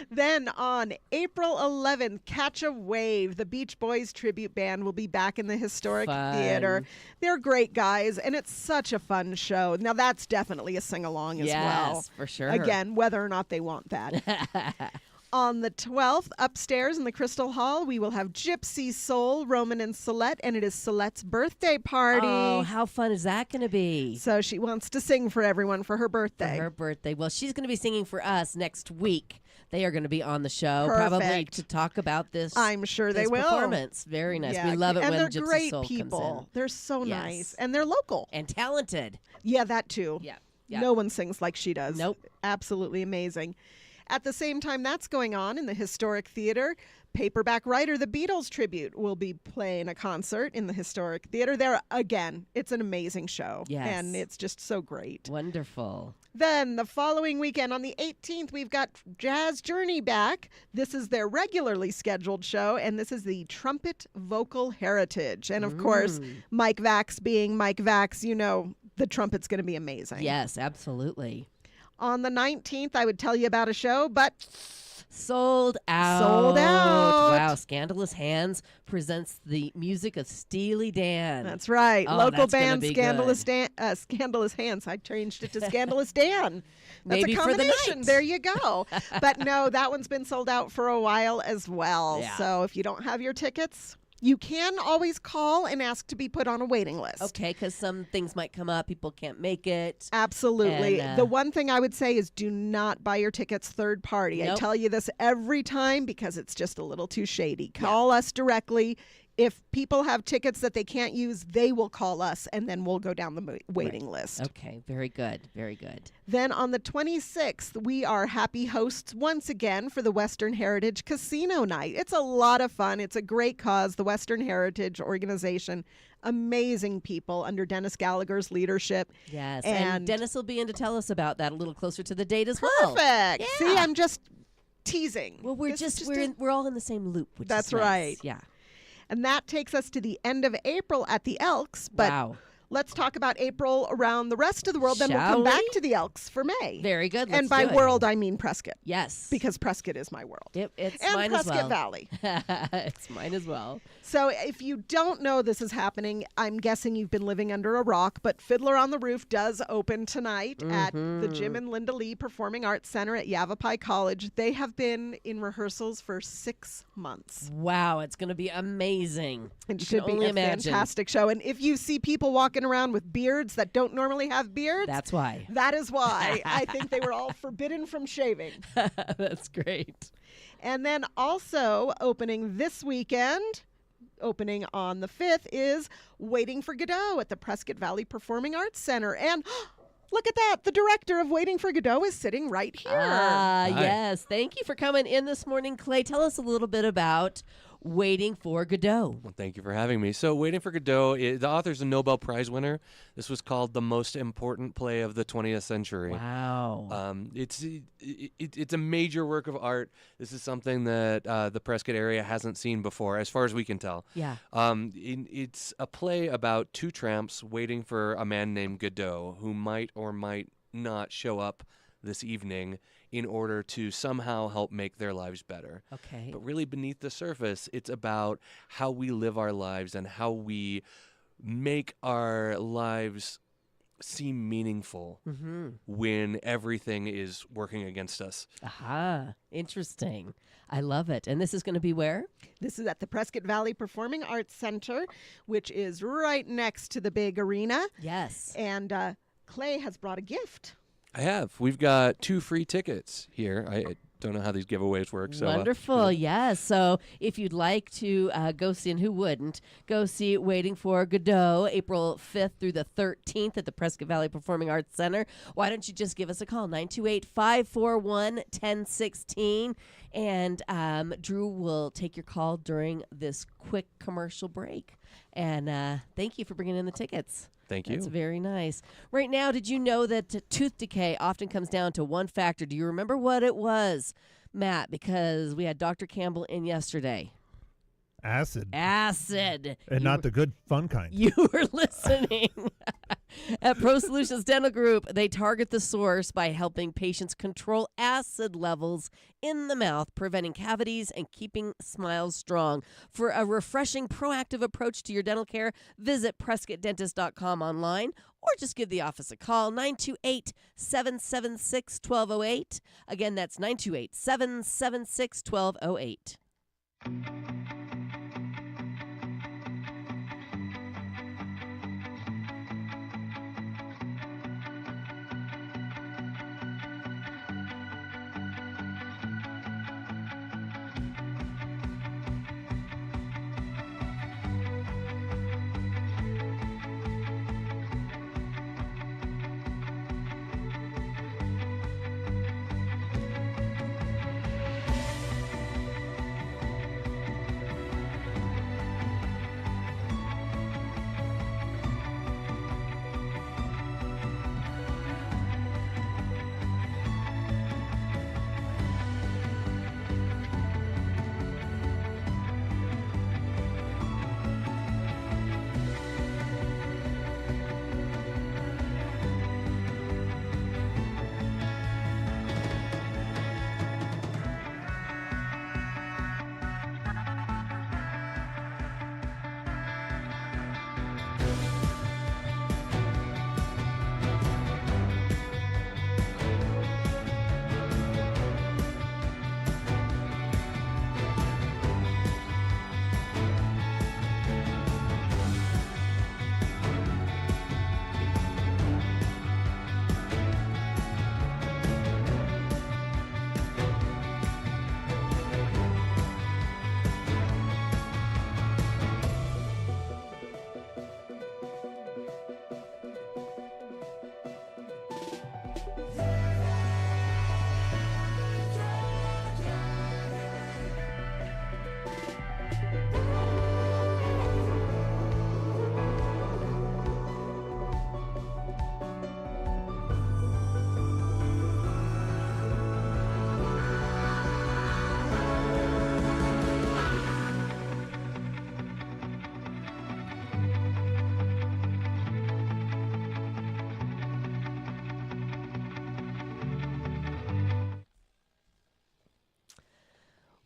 S6: Then on April 11th, Catch a Wave, the Beach Boys tribute band will be back in the Historic Theater.
S1: Fun.
S6: They're great guys, and it's such a fun show. Now, that's definitely a sing-along as well.
S1: Yes, for sure.
S6: Again, whether or not they want that. On the 12th, upstairs in the Crystal Hall, we will have Gypsy Soul, Roman and Celeste, and it is Celette's birthday party.
S1: Oh, how fun is that going to be?
S6: So she wants to sing for everyone for her birthday.
S1: For her birthday. Well, she's going to be singing for us next week. They are going to be on the show, probably
S6: Perfect.
S1: to talk about this.
S6: I'm sure they
S1: this
S6: will.
S1: performance. Very nice.
S6: Yeah,
S1: We love it
S6: and
S1: when
S6: they're
S1: Gypsy
S6: great
S1: Soul
S6: people.
S1: comes in.
S6: They're so
S1: Yes.
S6: nice, and they're local.
S1: And talented.
S6: Yeah, that too.
S1: Yeah. Yeah.
S6: No one sings like she does.
S1: Nope.
S6: Absolutely amazing. At the same time that's going on in the Historic Theater, Paperback Writer, the Beatles tribute, will be playing a concert in the Historic Theater. There again, it's an amazing show.
S1: Yes.
S6: And it's just so great.
S1: Wonderful.
S6: Then the following weekend on the 18th, we've got Jazz Journey back. This is their regularly scheduled show, and this is the Trumpet Vocal Heritage. And of course, Mike Vax being Mike Vax, you know the trumpet's going to be amazing.
S1: Yes, absolutely.
S6: On the 19th, I would tell you about a show, but
S1: Sold out.
S6: Sold out.
S1: Wow. Scandalous Hands presents the music of Steely Dan.
S6: that's right.
S1: Oh,
S6: Local
S1: that's gonna
S6: band
S1: be
S6: Scandalous
S1: good.
S6: Scandalous Hands. I changed it to Scandalous Dan. That's
S1: Maybe
S6: a
S1: for the
S6: combination.
S1: night.
S6: There you go. But no, that one's been sold out for a while as well.
S1: Yeah.
S6: So if you don't have your tickets, you can always call and ask to be put on a waiting list.
S1: Okay, because some things might come up. People can't make it.
S6: Absolutely.
S1: And,
S6: the one thing I would say is do not buy your tickets third party. I
S1: Nope.
S6: tell you this every time because it's just a little too shady. Call us directly. If people have tickets that they can't use, they will call us and then we'll go down the waiting list.
S1: Okay, very good. Very good.
S6: Then on the 26th, we are happy hosts once again for the Western Heritage Casino Night. It's a lot of fun. It's a great cause. The Western Heritage Organization, amazing people under Dennis Gallagher's leadership.
S1: Yes.
S6: And-
S1: Dennis will be in to tell us about that a little closer to the date as well.
S6: Perfect.
S1: Yeah.
S6: See, I'm just teasing.
S1: Well, we're
S6: This is
S1: just, we're all in the same loop, which
S6: That's
S1: is nice.
S6: right.
S1: Yeah.
S6: And that takes us to the end of April at the Elks. But
S1: Wow.
S6: let's talk about April around the rest of the world. Then we'll
S1: Shall
S6: come back
S1: we?
S6: to the Elks for May.
S1: Very good.
S6: and
S1: Let's
S6: by
S1: do it.
S6: world, I mean Prescott.
S1: Yes.
S6: Because Prescott is my world.
S1: It's
S6: and
S1: mine
S6: Prescott
S1: as well.
S6: Valley.
S1: It's mine as well.
S6: So if you don't know this is happening, I'm guessing you've been living under a rock, but Fiddler on the Roof does open tonight at the Jim and Linda Lee Performing Arts Center at Yavapai College. They have been in rehearsals for 6 months.
S1: Wow, it's going to be amazing.
S6: It
S1: You
S6: should
S1: can
S6: be
S1: only
S6: a
S1: imagine.
S6: fantastic show. And if you see people walking around with beards that don't normally have beards,
S1: That's why.
S6: that is why. I think they were all forbidden from shaving.
S1: That's great.
S6: And then also opening this weekend, opening on the 5th, is Waiting for Godot at the Prescott Valley Performing Arts Center. And look at that. The director of Waiting for Godot is sitting right here.
S1: Ah,
S3: Hi.
S1: yes. Thank you for coming in this morning, Clay. Tell us a little bit about Waiting for Godot.
S7: Well, thank you for having me. So, Waiting for Godot, the author's a Nobel Prize winner. This was called the most important play of the 20th century.
S1: Wow.
S7: It's a major work of art. This is something that the Prescott area hasn't seen before, as far as we can tell.
S1: Yeah.
S7: It's a play about two tramps waiting for a man named Godot, who might or might not show up this evening in order to somehow help make their lives better.
S1: Okay.
S7: But really beneath the surface, it's about how we live our lives and how we make our lives seem meaningful
S1: Mm-hmm.
S7: when everything is working against us.
S1: Aha. Interesting. I love it. And this is going to be where?
S6: This is at the Prescott Valley Performing Arts Center, which is right next to the big arena.
S1: Yes.
S6: And Clay has brought a gift.
S7: I have. We've got 2 free tickets here. I don't know how these giveaways work. So,
S1: Wonderful. Yes. So if you'd like to go see, and who wouldn't, go see Waiting for Godot April 5th through the 13th at the Prescott Valley Performing Arts Center, why don't you just give us a call, 928-541-1016, and Drew will take your call during this quick commercial break. And thank you for bringing in the tickets.
S7: Thank you.
S1: That's very nice. Right now, did you know that tooth decay often comes down to one factor? Do you remember what it was, Matt? Because we had Dr. Campbell in yesterday.
S3: Acid.
S1: Acid.
S3: And not the good fun kind.
S1: You were listening. At Pro Solutions Dental Group, they target the source by helping patients control acid levels in the mouth, preventing cavities and keeping smiles strong. For a refreshing, proactive approach to your dental care, visit PrescottDentist.com online or just give the office a call, 928-776-1208. Again, that's 928-776-1208.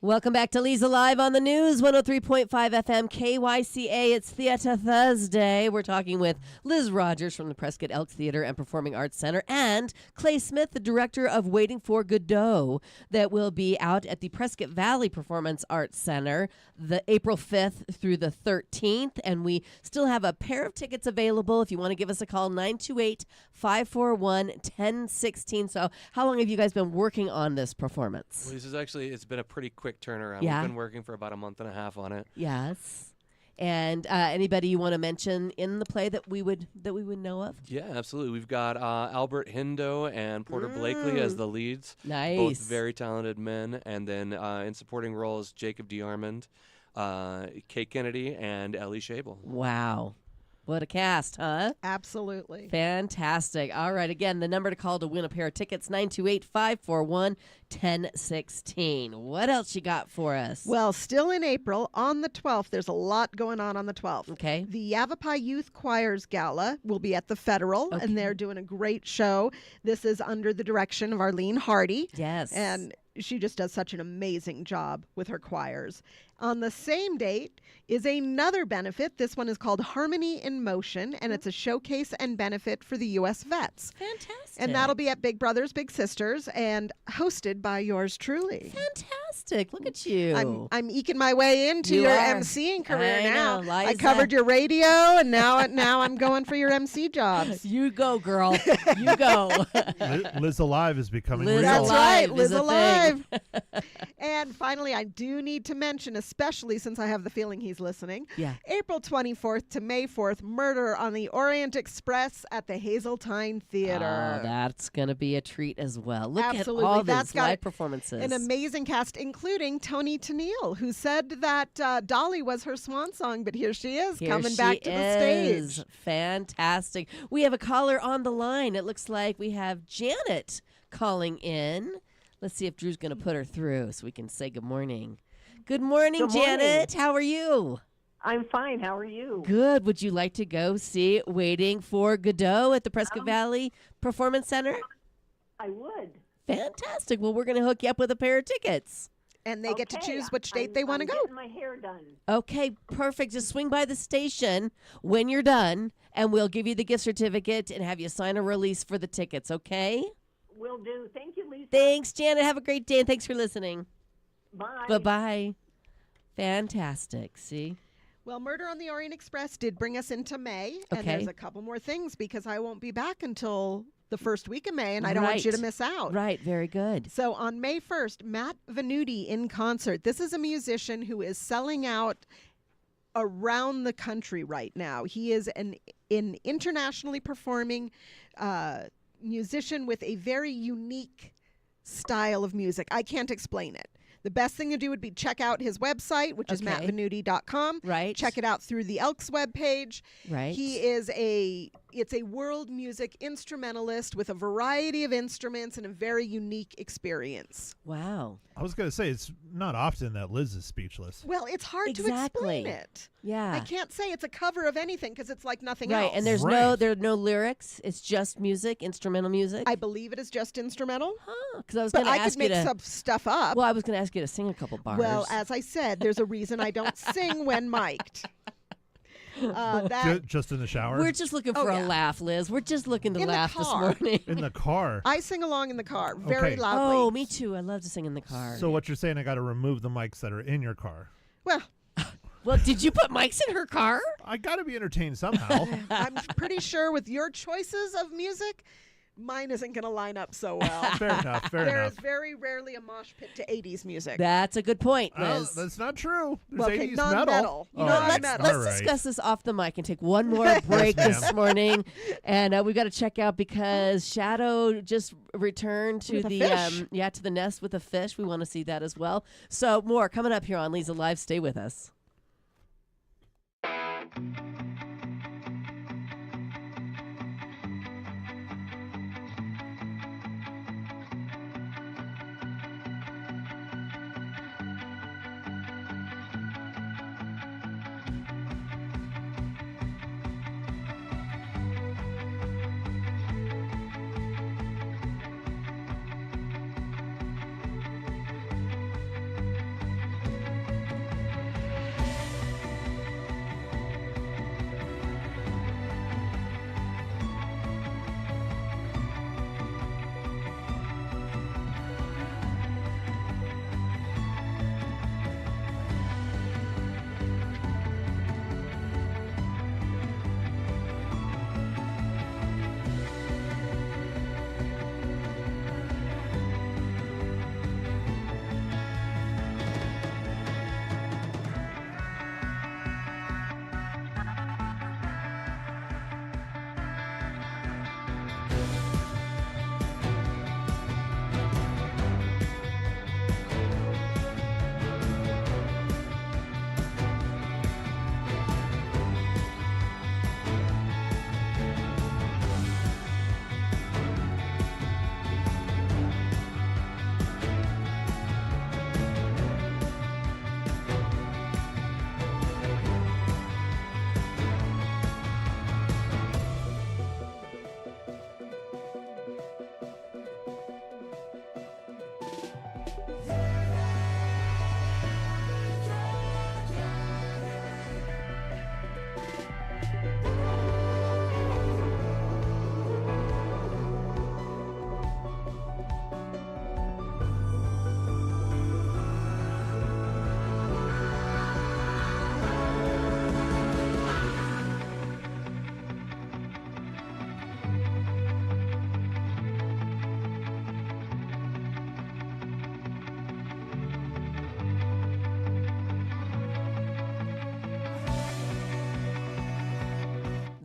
S1: Welcome back to Leza Live on the News, 103.5 FM KYCA. It's Theater Thursday. We're talking with Liz Rogers from the Prescott Elks Theater and Performing Arts Center and Clay Smith, the director of Waiting for Godot, that will be out at the Prescott Valley Performance Arts Center the April 5th through the 13th. And we still have a pair of tickets available if you want to give us a call, 928-541-1016. So how long have you guys been working on this performance?
S7: Well, this is actually, it's been a pretty quick turnaround.
S1: Yeah.
S7: We've been working for about a month and a half on it.
S1: Yes. And anybody you want to mention in the play that we would know of?
S7: Yeah, absolutely. We've got Albert Hindo and Porter Blakely as the leads.
S1: Nice.
S7: Both very talented men. And then in supporting roles, Jacob DeArmond, Kate Kennedy, and Ellie Schabel.
S1: Wow. What a cast, huh?
S6: Absolutely.
S1: Fantastic. All right. Again, the number to call to win a pair of tickets, 928-541-1016. What else you got for us?
S6: Well, still in April, on the 12th, there's a lot going on the 12th.
S1: Okay.
S6: The Yavapai Youth Choirs Gala will be at the Federal, and they're doing a great show. This is under the direction of Arlene Hardy.
S1: Yes.
S6: And she just does such an amazing job with her choirs. On the same date is another benefit. This one is called Harmony in Motion, and it's a showcase and benefit for the U.S. vets.
S1: Fantastic.
S6: And that'll be at Big Brothers Big Sisters and hosted by yours truly.
S1: Fantastic. Look at you.
S6: I'm eking my way into
S1: You
S6: your
S1: are.
S6: MCing career
S1: I
S6: now.
S1: know,
S6: I
S1: Liza.
S6: covered your radio, and now I'm going for your MC jobs.
S1: You go, girl. You go.
S3: Liz Alive is becoming
S1: Liz
S3: real.
S6: That's right,
S1: Alive
S6: Liz
S1: is a
S6: Alive.
S1: thing.
S6: And finally, I do need to mention, especially since I have the feeling he's listening,
S1: Yeah.
S6: April 24th to May 4th, Murder on the Orient Express at the Hazeltine Theater.
S1: Oh, that's going to be a treat as well. Look
S6: Absolutely.
S1: at all
S6: That's
S1: these
S6: got
S1: live performances.
S6: An amazing cast, including Toni Tennille, who said that Dolly was her swan song, but here she is,
S1: Here
S6: coming
S1: she
S6: back to the
S1: is.
S6: stage.
S1: Fantastic. We have a caller on the line. It looks like we have Janet calling in. Let's see if Drew's going to put her through so we can say good morning. Good morning,
S8: Good morning.
S1: Janet. How are you?
S8: I'm fine. How are you?
S1: Good. Would you like to go see Waiting for Godot at the Prescott Valley Performance Center?
S8: I would.
S1: Fantastic. Well, we're going to hook you up with a pair of tickets.
S6: And they get to
S8: Okay,
S6: choose which date
S8: I'm-
S6: they want to
S8: I'm
S6: go.
S8: Getting my hair done.
S1: Okay, perfect. Just swing by the station when you're done, and we'll give you the gift certificate and have you sign a release for the tickets, okay?
S8: Will do. Thank you, Lisa.
S1: Thanks, Janet. Have a great day, and thanks for listening.
S8: Bye.
S1: Bye-bye. Fantastic. See?
S6: Well, Murder on the Orient Express did bring us into May, and
S1: Okay.
S6: there's a couple more things because I won't be back until the first week of May, and I don't want you to
S1: Right.
S6: miss out.
S1: Right, very good.
S6: So on May 1st, Matt Venuti in concert. This is a musician who is selling out around the country right now. He is an internationally performing musician with a very unique style of music. I can't explain it. The best thing to do would be check out his website, which is
S1: Okay.
S6: mattvenuti.com.
S1: Right.
S6: Check it out through the Elks webpage.
S1: Right.
S6: It's a world music instrumentalist with a variety of instruments and a very unique experience.
S1: Wow.
S3: I was going to say, it's not often that Liz is speechless.
S6: Well, it's hard
S1: Exactly.
S6: to explain it.
S1: Yeah.
S6: I can't say it's a cover of anything because it's like nothing
S1: Right,
S6: else.
S1: and there are no lyrics. It's just music, instrumental music.
S6: I believe it is just instrumental,
S1: Because I was
S6: but
S1: going to
S6: I
S1: ask
S6: could
S1: you
S6: make
S1: to.
S6: some stuff up.
S1: Well, I was going to ask you to sing a couple bars.
S6: Well, as I said, there's a reason I don't sing when mic'd. That
S3: Just in the shower?
S1: we're just looking
S6: Oh,
S1: for
S6: yeah.
S1: a laugh, Liz. We're just looking to
S6: In the
S1: laugh this
S6: car.
S1: morning.
S3: in the car.
S6: I sing along in the car very
S3: Okay.
S6: loudly.
S1: Oh, me too. I love to sing in the car.
S3: So what you're saying, I got to remove the mics that are in your car.
S6: Well,
S1: Well, did you put mics in her car?
S3: I got to be entertained somehow.
S6: I'm pretty sure with your choices of music, mine isn't going to line up so well.
S3: Fair enough. Fair
S6: There
S3: enough.
S6: is very rarely a mosh pit to 80s music.
S1: That's a good point,
S3: Oh,
S1: Liz.
S3: that's not true. There's
S6: Well, okay,
S3: 80s
S6: non-metal.
S3: metal.
S6: You know,
S3: All right.
S6: non-metal.
S1: Let's
S3: All right.
S1: discuss this off the mic and take one more break
S3: Yes,
S1: this morning. And we've got to check out because Shadow just returned to
S6: With a
S1: the
S6: fish.
S1: to the nest with a fish. We want to see that as well. So more coming up here on Leza Live. Stay with us.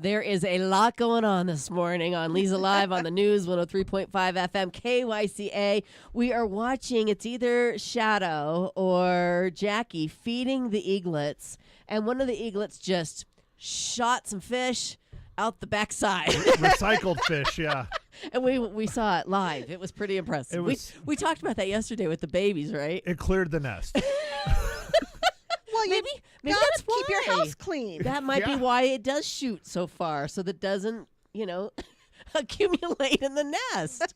S1: There is a lot going on this morning on Leza Live on the News, 103.5 FM, KYCA. We are watching, it's either Shadow or Jackie feeding the eaglets, and one of the eaglets just shot some fish out the backside.
S3: Recycled fish, yeah.
S1: And we saw it live. It was pretty impressive. We talked about that yesterday with the babies, right?
S3: It cleared the nest.
S6: Well,
S1: Maybe
S6: gotta
S1: that's
S6: keep your
S1: why.
S6: house clean.
S1: That might be
S3: Yeah.
S1: why it does shoot so far, so that doesn't, accumulate in the nest.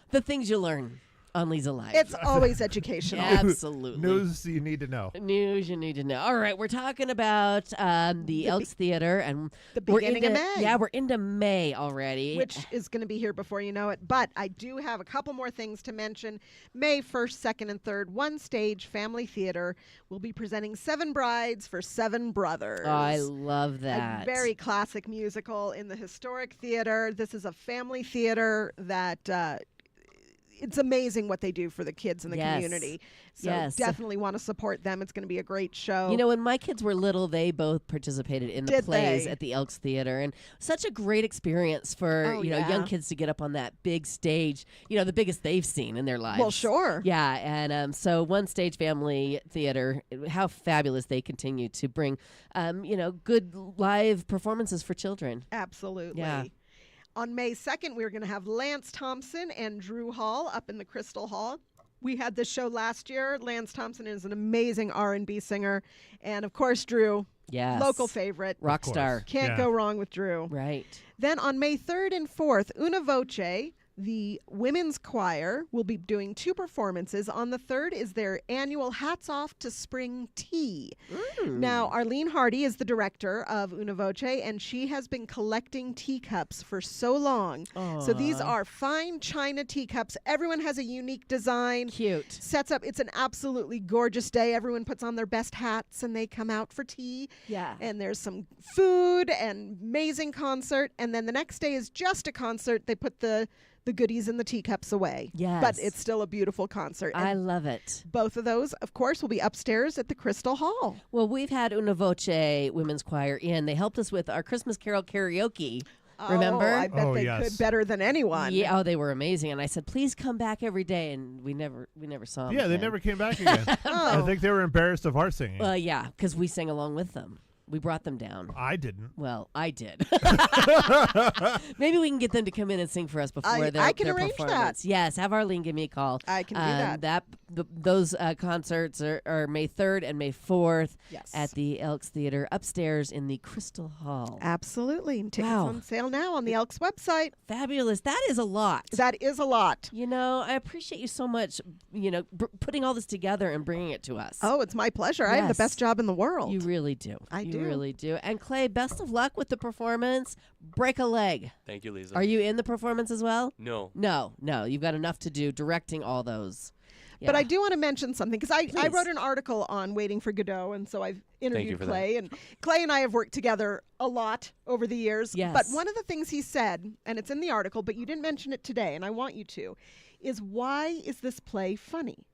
S1: The things you learn on Leza Live.
S6: It's always educational.
S1: Absolutely.
S3: News you need to know.
S1: News you need to know. All right, we're talking about the Elks Theater, and
S6: the
S1: we're
S6: beginning
S1: into,
S6: of May.
S1: Yeah, we're into May already.
S6: Which is going to be here before you know it. But I do have a couple more things to mention. May 1st, 2nd, and 3rd, One Stage Family Theater will be presenting Seven Brides for Seven Brothers.
S1: Oh, I love that.
S6: A very classic musical in the Historic Theater. This is a family theater that it's amazing what they do for the kids in the
S1: Yes.
S6: community. So
S1: Yes.
S6: definitely want to support them. It's going to be a great show.
S1: When my kids were little, they both participated in the
S6: Did
S1: plays
S6: they?
S1: at the Elks Theater, and such a great experience for
S6: Oh,
S1: young
S6: yeah.
S1: kids to get up on that big stage. The biggest they've seen in their lives.
S6: Well, sure.
S1: Yeah, and so One Stage Family Theater, how fabulous they continue to bring, good live performances for children.
S6: Absolutely.
S1: Yeah.
S6: On May 2nd, we're going to have Lance Thompson and Drew Hall up in the Crystal Hall. We had this show last year. Lance Thompson is an amazing R&B singer. And, of course, Drew,
S1: Yes.
S6: local favorite.
S1: Rock
S3: course.
S1: star.
S6: Can't
S3: Yeah.
S6: go wrong with Drew.
S1: Right.
S6: Then on May 3rd and 4th, Una Voce, the women's choir, will be doing 2 performances. On the 3rd is their annual Hats Off to Spring Tea. Now, Arlene Hardy is the director of Una Voce, and she has been collecting teacups for so long. So these are fine china teacups. Everyone has a unique design.
S1: Cute.
S6: Sets up. It's an absolutely gorgeous day. Everyone puts on their best hats and they come out for tea.
S1: Yeah.
S6: And there's some food and amazing concert. And then the next day is just a concert. They put the goodies in the teacups away.
S1: Yes.
S6: But it's still a beautiful concert.
S1: I
S6: And
S1: love it.
S6: both of those, of course, will be upstairs at the Crystal Hall.
S1: Well, we've had Una Voce Women's Choir in. They helped us with our Christmas Carol karaoke. Remember?
S6: Oh, I bet
S3: Oh,
S6: they
S3: yes.
S6: could better than anyone.
S1: Yeah, they were amazing. And I said, please come back every day. And we never saw them.
S3: Yeah, they
S1: again.
S3: never came back again. I think they were embarrassed of our singing.
S1: Yeah, because we sang along with them. We brought them down.
S3: I didn't.
S1: Well, I did. Maybe we can get them to come in and sing for us before
S6: I
S1: their
S6: can arrange that.
S1: performance. Yes, have Arlene give me a call.
S6: I can do that.
S1: Those concerts are May 3rd and May 4th
S6: Yes.
S1: at the Elks Theater upstairs in the Crystal Hall.
S6: Absolutely. And tickets
S1: Wow.
S6: on sale now on the Elks website.
S1: Fabulous. That is a lot.
S6: That is a lot.
S1: I appreciate you so much, putting all this together and bringing it to us.
S6: Oh, it's my pleasure. I have the
S1: Yes.
S6: best job in the world.
S1: You really do.
S6: I
S1: you
S6: do.
S1: really do. And Clay, best of luck with the performance. Break a leg.
S7: Thank you, Leza.
S1: Are you in the performance as well?
S7: No.
S1: No. You've got enough to do directing all those.
S6: But
S1: Yeah.
S6: I do want to mention something because I
S1: Please.
S6: wrote an article on Waiting for Godot, and so I've interviewed
S7: for
S6: Clay. And Clay and I have worked together a lot over the years.
S1: Yes.
S6: But one of the things he said, and it's in the article, but you didn't mention it today, and I want you to, is why is this play funny?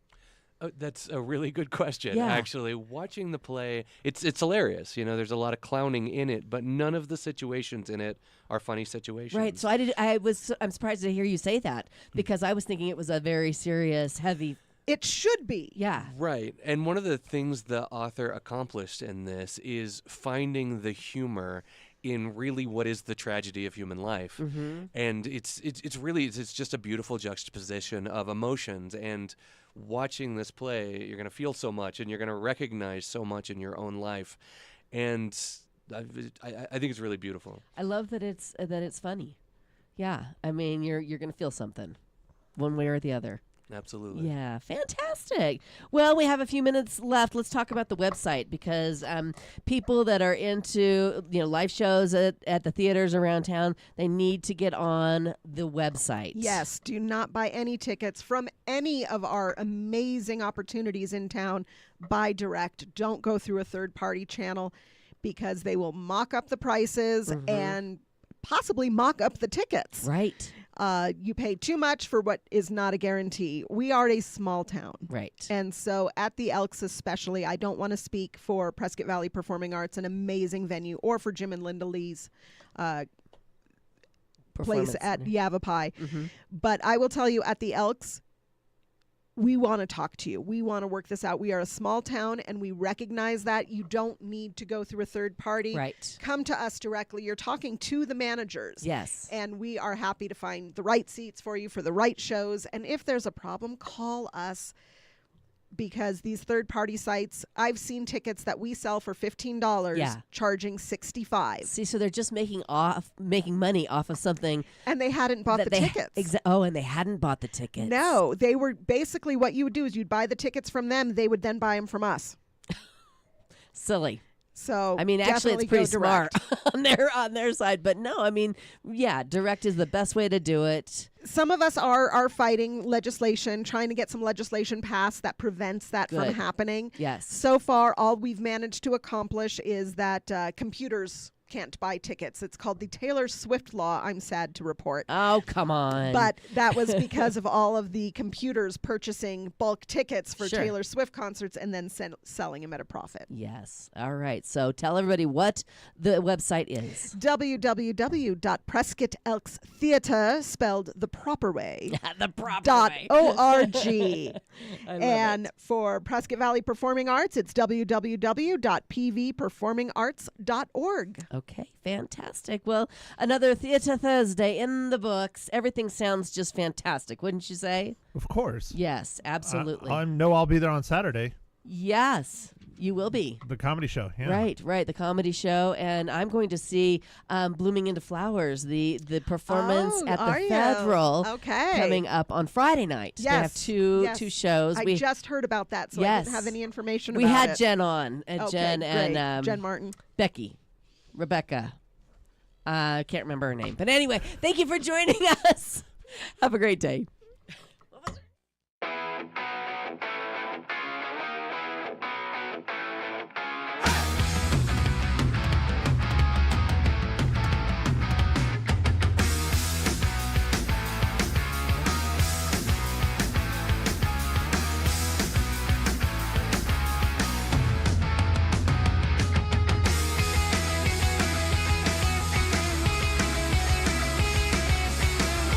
S7: That's a really good question.
S1: Yeah.
S7: Actually, watching the play, it's hilarious. There's a lot of clowning in it, but none of the situations in it are funny situations.
S1: Right. So I'm surprised to hear you say that because I was thinking it was a very serious, heavy.
S6: It should be.
S1: Yeah.
S7: Right. And one of the things the author accomplished in this is finding the humor in really what is the tragedy of human life. And it's just a beautiful juxtaposition of emotions. And watching this play, you're going to feel so much and you're going to recognize so much in your own life. And I think it's really beautiful.
S1: I love that it's funny. Yeah. I mean, you're going to feel something one way or the other.
S7: Absolutely.
S1: Yeah, fantastic. Well, we have a few minutes left. Let's talk about the website because people that are into live shows at the theaters around town, they need to get on the website.
S6: Yes, do not buy any tickets from any of our amazing opportunities in town. Buy direct. Don't go through a third-party channel because they will mock up the prices and possibly mock up the tickets.
S1: Right.
S6: You pay too much for what is not a guarantee. We are a small town.
S1: Right.
S6: And so at the Elks especially, I don't want to speak for Prescott Valley Performing Arts, an amazing venue, or for Jim and Linda Lee's place
S1: Performance
S6: at
S1: center.
S6: Yavapai.
S1: Mm-hmm.
S6: But I will tell you, at the Elks, we want to talk to you. We want to work this out. We are a small town, and we recognize that. You don't need to go through a third party.
S1: Right.
S6: Come to us directly. You're talking to the managers.
S1: Yes.
S6: And we are happy to find the right seats for you for the right shows. And if there's a problem, call us, because these third-party sites, I've seen tickets that we sell for $15,
S1: Yeah.
S6: charging $65,
S1: See, so they're just making money off of something
S6: and they hadn't bought
S1: that
S6: the
S1: they
S6: tickets.
S1: and they hadn't bought the tickets.
S6: No, they were basically, what you would do is you'd buy the tickets from them. They would then buy them from us.
S1: Silly.
S6: So
S1: I mean, actually, it's
S6: definitely
S1: pretty
S6: go direct.
S1: smart on their side. But no, I mean, yeah, direct is the best way to do it.
S6: Some of us are fighting legislation, trying to get some legislation passed that prevents that from
S1: Good.
S6: happening.
S1: Yes.
S6: So far, all we've managed to accomplish is that computers can't buy tickets. It's called the Taylor Swift law, I'm sad to report.
S1: Oh, come on.
S6: But that was because of all of the computers purchasing bulk tickets for
S1: Sure.
S6: Taylor Swift concerts and then selling them at a profit.
S1: Yes. All right. So tell everybody what the website is.
S6: www.prescottelkstheater, spelled the proper way,
S1: The proper
S6: dot
S1: way.
S6: .org.
S1: I love
S6: And
S1: it.
S6: for Prescott Valley Performing Arts, it's www.pvperformingarts.org.
S1: Okay, fantastic. Well, another Theatre Thursday in the books. Everything sounds just fantastic, wouldn't you say?
S3: Of course.
S1: Yes, absolutely.
S3: I know I'll be there on Saturday.
S1: Yes, you will be.
S3: The comedy show. Yeah.
S1: Right, the comedy show, and I'm going to see Blooming into Flowers, the performance
S6: Oh,
S1: at
S6: are
S1: the
S6: you?
S1: Federal
S6: Okay.
S1: coming up on Friday night. They have
S6: Yes,
S1: two
S6: yes.
S1: shows.
S6: I just heard about that, so I
S1: Yes.
S6: didn't have any information
S1: we
S6: about
S1: had
S6: it.
S1: Jen on, and
S6: Okay,
S1: Jen
S6: great.
S1: and
S6: Jen Martin.
S1: Becky, Rebecca. I can't remember her name, but anyway, thank you for joining us. Have a great day.